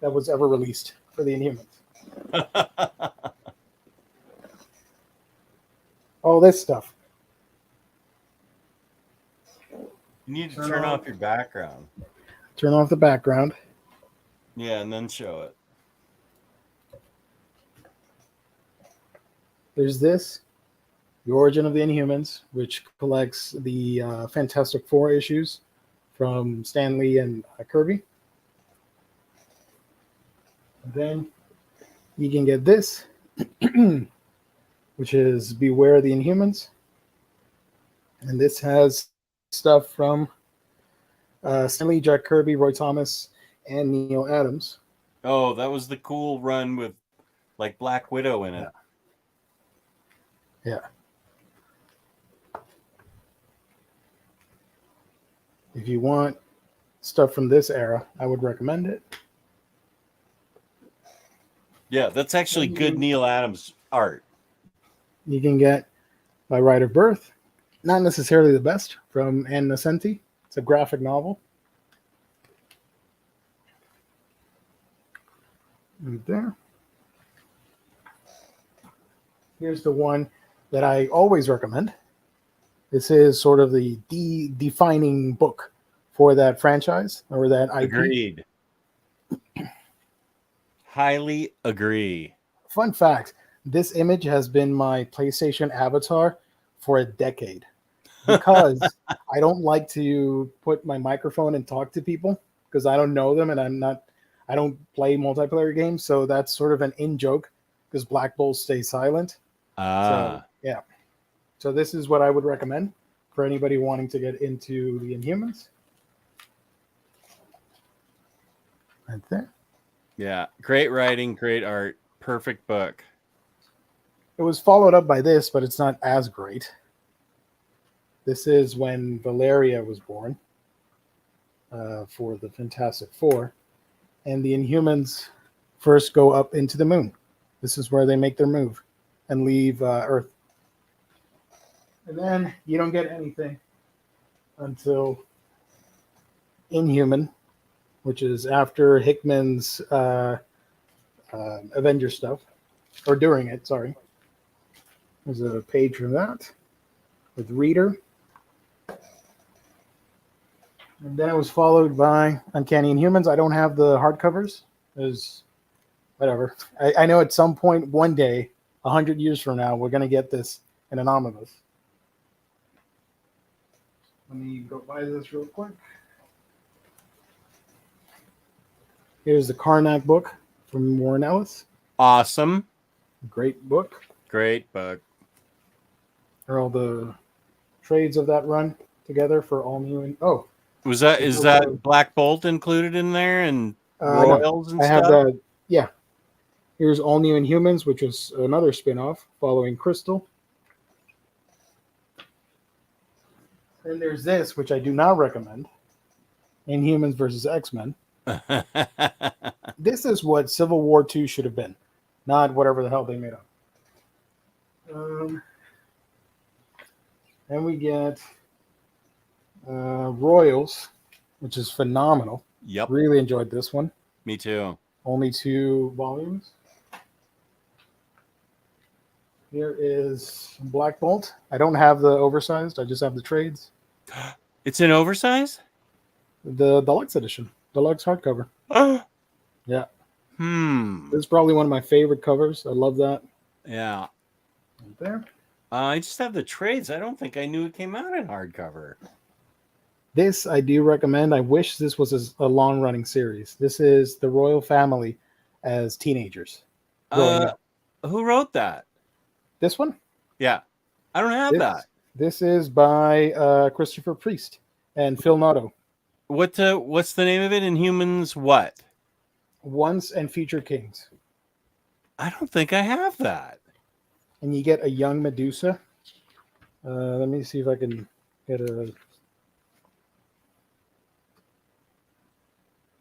that was ever released for the Inhumans. All this stuff. You need to turn off your background. Turn off the background. Yeah, and then show it. There's this, The Origin of the Inhumans, which collects the Fantastic Four issues from Stan Lee and Kirby. And then you can get this, which is Beware the Inhumans. And this has stuff from Stan Lee, Jack Kirby, Roy Thomas, and Neil Adams. Oh, that was the cool run with like Black Widow in it. Yeah. If you want stuff from this era, I would recommend it. Yeah, that's actually good Neil Adams art. You can get By Right of Birth, not necessarily the best, from Ann Nocenti. It's a graphic novel. Right there. Here's the one that I always recommend. This is sort of the defining book for that franchise or that IP. Agreed. Highly agree. Fun fact, this image has been my PlayStation avatar for a decade because I don't like to put my microphone and talk to people because I don't know them and I don't play multiplayer games. So that's sort of an in-joke because Black Bull stays silent. So, yeah. So this is what I would recommend for anybody wanting to get into the Inhumans. Right there. Yeah, great writing, great art, perfect book. It was followed up by this, but it's not as great. This is when Valeria was born for the Fantastic Four, and the Inhumans first go up into the moon. This is where they make their move and leave Earth. And then you don't get anything until Inhuman, which is after Hickman's Avenger stuff, or during it, sorry. There's a page from that with Reader. And then it was followed by Uncanny Inhumans. I don't have the hardcovers. There's whatever. I know at some point, one day, 100 years from now, we're going to get this in an omnibus. Let me go buy this real quick. Here's the Karnak book from Warren Ellis. Awesome. Great book. Great book. Are all the trades of that run together for all new and is that Black Bolt included in there and Royals no, and I stuff? have that. Yeah. Here's All New Inhumans, which is another spin-off following Crystal. And there's this, which I do not recommend. Inhumans versus X-Men. This is what Civil War II should have been, not whatever the hell they made up. Then we get Royals, which is phenomenal. Yep. Really enjoyed this one. Me too. Only 2 volumes. Here is Black Bolt. I don't have the oversized. I just have the trades. It's an oversize? The deluxe edition. Deluxe hardcover. Yeah. This is probably one of my favorite covers. I love that. Yeah. Right there. I just have the trades. I don't think I knew it came out in hardcover. This I do recommend. I wish this was a long-running series. This is the royal family as teenagers growing up. Who wrote that? This one? Yeah. I don't have that. This is by Christopher Priest and Phil Noto. What's the name of it? Inhumans what? Once and Future Kings. I don't think I have that. And you get a young Medusa. Let me see if I can get a...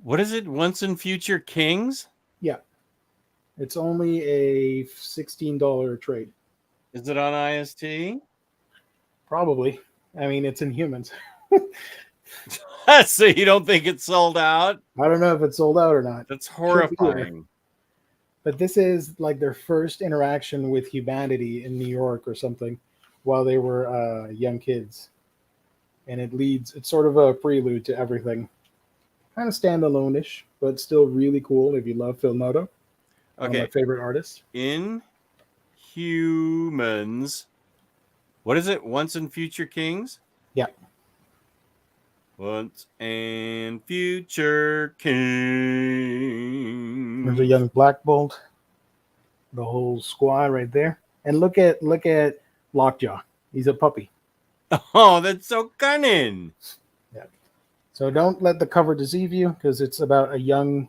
What is it? Once and Future Kings? Yeah. It's only a $16 trade. Is it on IST? Probably. I mean, it's Inhumans. So you don't think it's sold out? I don't know if it's sold out or not. That's horrifying. But this is like their first interaction with humanity in New York or something while they were young kids. And it's sort of a prelude to everything. Kind of standalone-ish, but still really cool if you love Phil Noto. Okay. One of my favorite artists. Inhumans. What is it? Once and Future Kings? Yeah. Once and Future Kings. There's a young Black Bolt. The whole squad right there. And look at Lockjaw. He's a puppy. Oh, that's so cunning. Yeah. So don't let the cover deceive you because it's about a young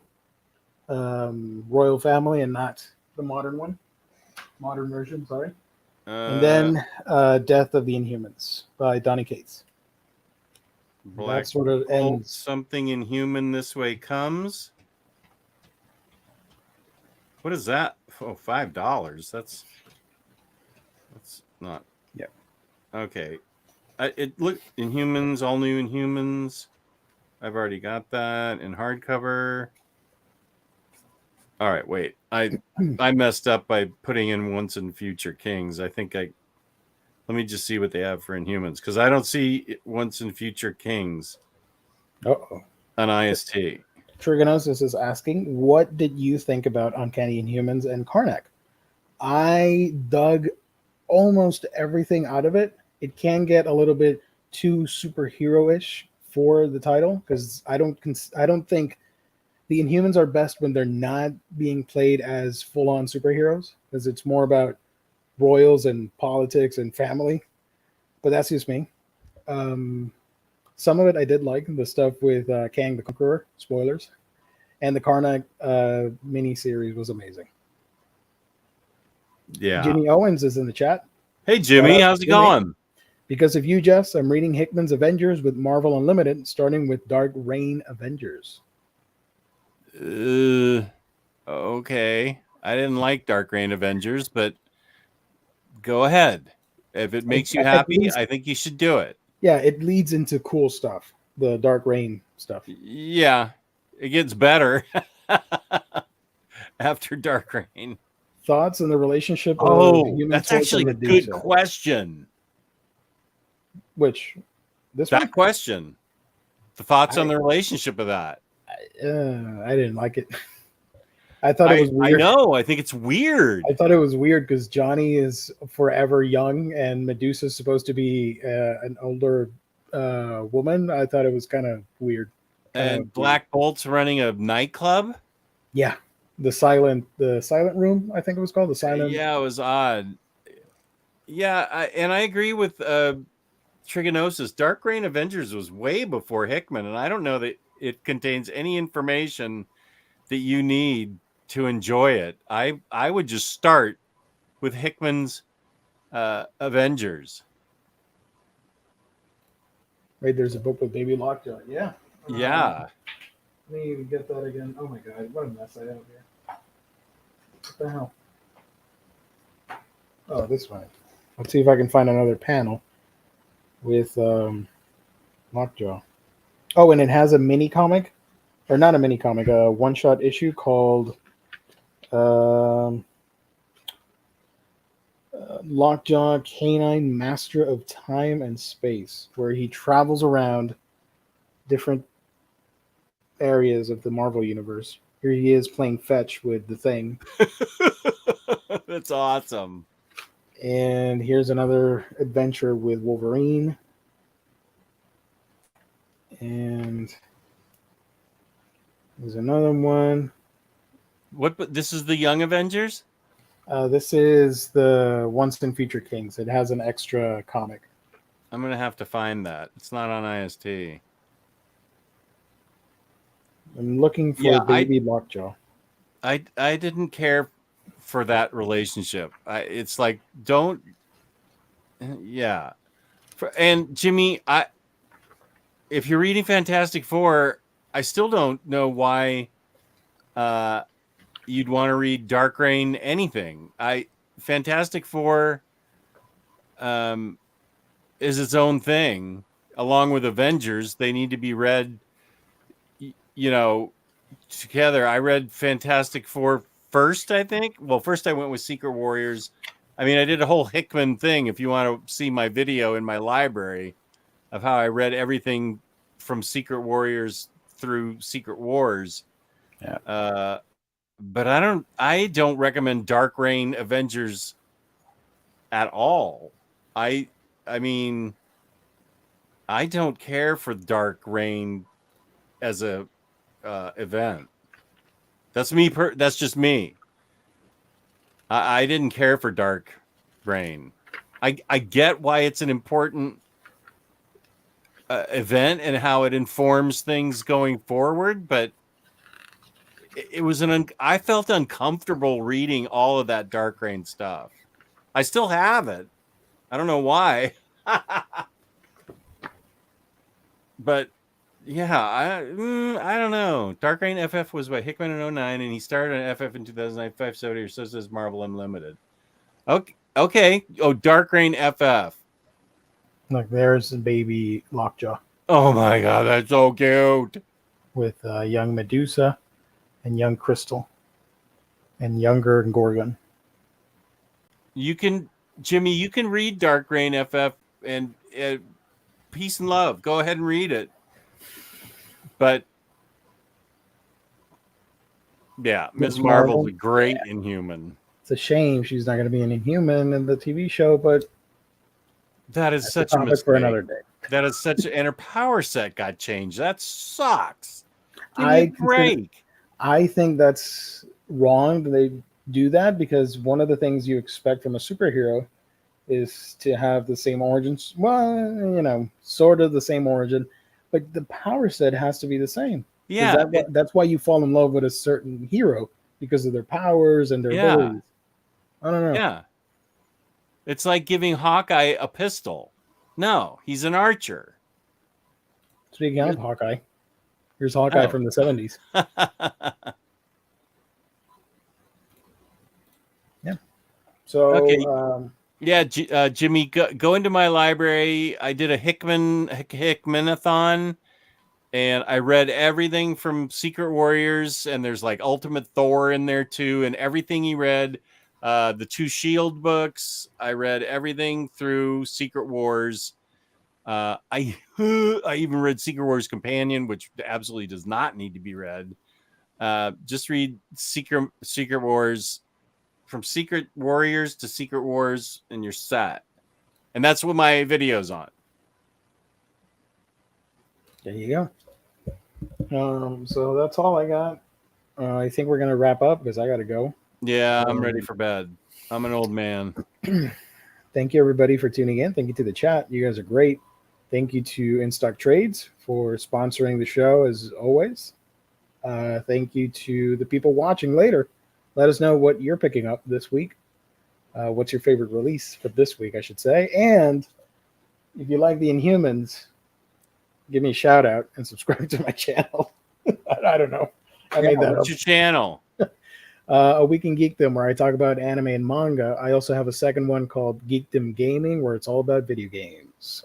royal family and not the modern one. Modern version, sorry. And then Death of the Inhumans by Donnie Cates. Black that sort of ends. Something Inhuman This Way Comes. What is that? Oh, $5. That's not. Yeah. Okay. It looked Inhumans, all new Inhumans. I've already got that in hardcover. All right, wait. I messed up by putting in Once and Future Kings. Let me just see what they have for Inhumans because I don't see Once and Future Kings on IST. Trigonosis is asking, what did you think about Uncanny Inhumans and Karnak? I dug almost everything out of it. It can get a little bit too superhero-ish for the title because I don't think the Inhumans are best when they're not being played as full-on superheroes because it's more about royals and politics and family. But that's just me. Some of it I did like, the stuff with Kang the Conqueror, spoilers. And the Karnak mini-series was amazing. Yeah. Jimmy Owens is in the chat. Hey, Jimmy, how's it going? Because of you, Jess, I'm reading Hickman's Avengers with Marvel Unlimited, starting with Dark Reign Avengers. Okay. I didn't like Dark Reign Avengers, but go ahead. If it makes you happy, I think you should do it. Yeah, it leads into cool stuff, the Dark Reign stuff. Yeah, it gets better after Dark Reign. Thoughts on the relationship of Human that's Torch actually a and Medusa? good question. Which? That one? Question. The thoughts on the relationship of that. I didn't like it. I thought it was weird. I know. I think it's weird. I thought it was weird because Johnny is forever young and Medusa is supposed to be an older woman. I thought it was kind of weird. And Black Bolt's running a nightclub? Yeah. The silent room, I think it was called. The silent. Yeah, it was odd. Yeah, and I agree with Trigonosis. Dark Reign Avengers was way before Hickman, and I don't know that it contains any information that you need to enjoy it. I would just start with Hickman's Avengers. Right, there's a book with Baby Lockjaw. Yeah. Yeah. Let me get that again. Oh my god, what a mess I have here. What the hell? Oh, this one. Let's see if I can find another panel with Lockjaw. Oh, and it has a mini comic or not a mini comic, a one-shot issue called Lockjaw Canine Master of Time and Space, where he travels around different areas of the Marvel universe. Here he is playing fetch with the Thing. That's awesome. And here's another adventure with Wolverine. And there's another one. What? This is the Young Avengers? This is the Once and Future Kings. It has an extra comic. I'm going to have to find that. It's not on IST. I'm looking for Baby Lockjaw. I didn't care for that relationship. It's like, don't. Yeah. And Jimmy, if you're reading Fantastic Four, I still don't know why you'd want to read Dark Reign anything. Fantastic Four is its own thing. Along with Avengers, they need to be read, together. I read Fantastic Four first, I think. Well, first I went with Secret Warriors. I mean, I did a whole Hickman thing. If you want to see my video in my library of how I read everything from Secret Warriors through Secret Wars. Yeah. But I don't recommend Dark Reign Avengers at all. I mean, I don't care for Dark Reign as a event. That's me. That's just me. I didn't care for Dark Reign. I get why it's an important event and how it informs things going forward, but it was I felt uncomfortable reading all of that Dark Reign stuff. I still have it. I don't know why. But yeah, I don't know. Dark Reign FF was by Hickman in 2009, and he started on FF in 2009, 570, or so says Marvel Unlimited. Okay. Oh, Dark Reign FF. Look, there's Baby Lockjaw. Oh my god, that's so cute. With young Medusa and young Crystal and younger Gorgon. Jimmy, you can read Dark Reign FF and peace and love. Go ahead and read it. But yeah, Ms. Marvel's a great Inhuman. It's a shame she's not going to be an Inhuman in the TV show, but that is such a mistake. For another day. That is and her power set got changed. That sucks. I think that's wrong that they do that, because one of the things you expect from a superhero is to have the same origins. Well, sort of the same origin, but the power set has to be the same. Yeah. That's why you fall in love with a certain hero, because of their powers and their abilities. I don't know. Yeah. It's like giving Hawkeye a pistol. No, he's an archer. Speaking of Hawkeye, here's Hawkeye from the 70s. Yeah. So, okay. Jimmy, go into my library. I did a Hickmanathon, and I read everything from Secret Warriors, and there's like Ultimate Thor in there too, and everything he read. The 2 Shield books. I read everything through Secret Wars. I even read Secret Wars Companion, which absolutely does not need to be read. Just read Secret Wars, from Secret Warriors to Secret Wars, and you're set. And that's what my video's on. There you go. So that's all I got. I think we're gonna wrap up because I gotta go. Yeah, I'm ready for bed. I'm an old man. Thank you, everybody, for tuning in. Thank you to the chat. You guys are great. Thank you to In Stock Trades for sponsoring the show, as always. Thank you to the people watching later. Let us know what you're picking up this week. What's your favorite release for this week, I should say. And if you like the Inhumans, give me a shout out and subscribe to my channel. I don't know. I made that up. What's your channel? A Week in Geekdom, where I talk about anime and manga. I also have a second one called Geekdom Gaming, where it's all about video games.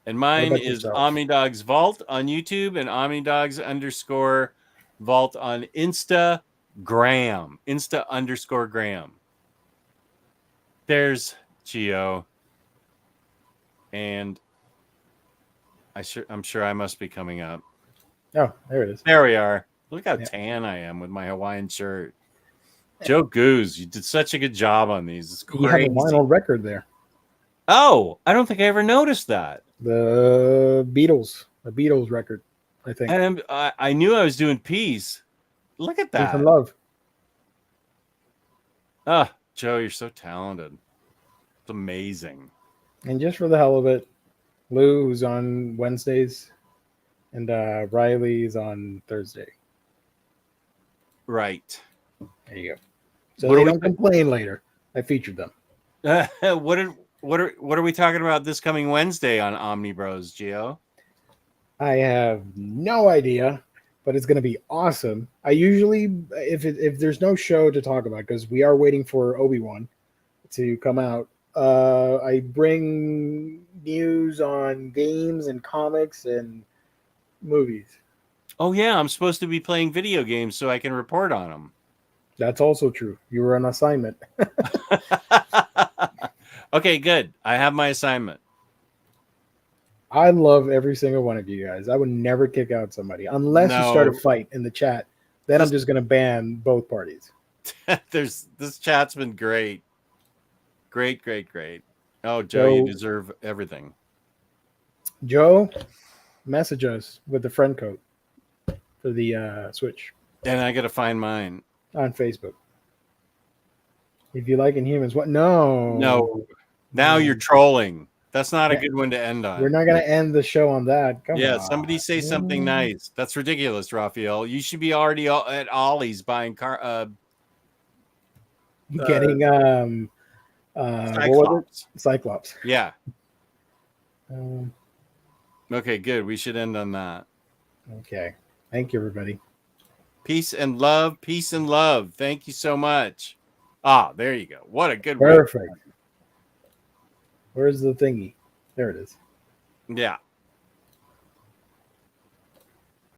And mine about is yourself? Omnidogs Vault on YouTube and Omnidogs_Vault on Instagram. Insta_Gram. There's Geo. And I'm sure I must be coming up. Oh, there it is. There we are. Look how Yeah. tan I am with my Hawaiian shirt. Joe Goose, you did such a good job on these. It's You have a crazy. vinyl record there. Oh, I don't think I ever noticed that. The Beatles record, I think. And I knew I was doing Peace. Look at Peace that. and Love. Ah, Joe, you're so talented. It's amazing. And just for the hell of it, Lou, who's on Wednesdays, and Riley's on Thursday. Right. There you go. So What they are we- don't complain later. I featured them. What are we talking about this coming Wednesday on Omnibros, Gio? I have no idea, but it's going to be awesome. I usually, if there's no show to talk about, because we are waiting for Obi-Wan to come out, I bring news on games and comics and movies. Oh yeah, I'm supposed to be playing video games so I can report on them. That's also true. You were on assignment. Okay, good. I have my assignment. I love every single one of you guys. I would never kick out somebody unless you start a No. fight in the chat. Then I'm just going to ban both parties. This chat's been great. Great. Oh, Joe, you deserve everything. Joe, message us with the friend code for the Switch And I got to find mine. on Facebook. If you like Inhumans, what? No. Now you're trolling. That's not a good one to end on. We're not going to end the show on that. Come on. Somebody say something nice. That's ridiculous, Raphael. You should be already at Ollie's buying Getting what was it? Cyclops. Yeah. Um, Okay, good. We should end on that. okay. Thank you, everybody. Peace and love. Peace and love. Thank you so much. Ah, there you go. What a good Perfect. Where's the thingy? There it is. Yeah.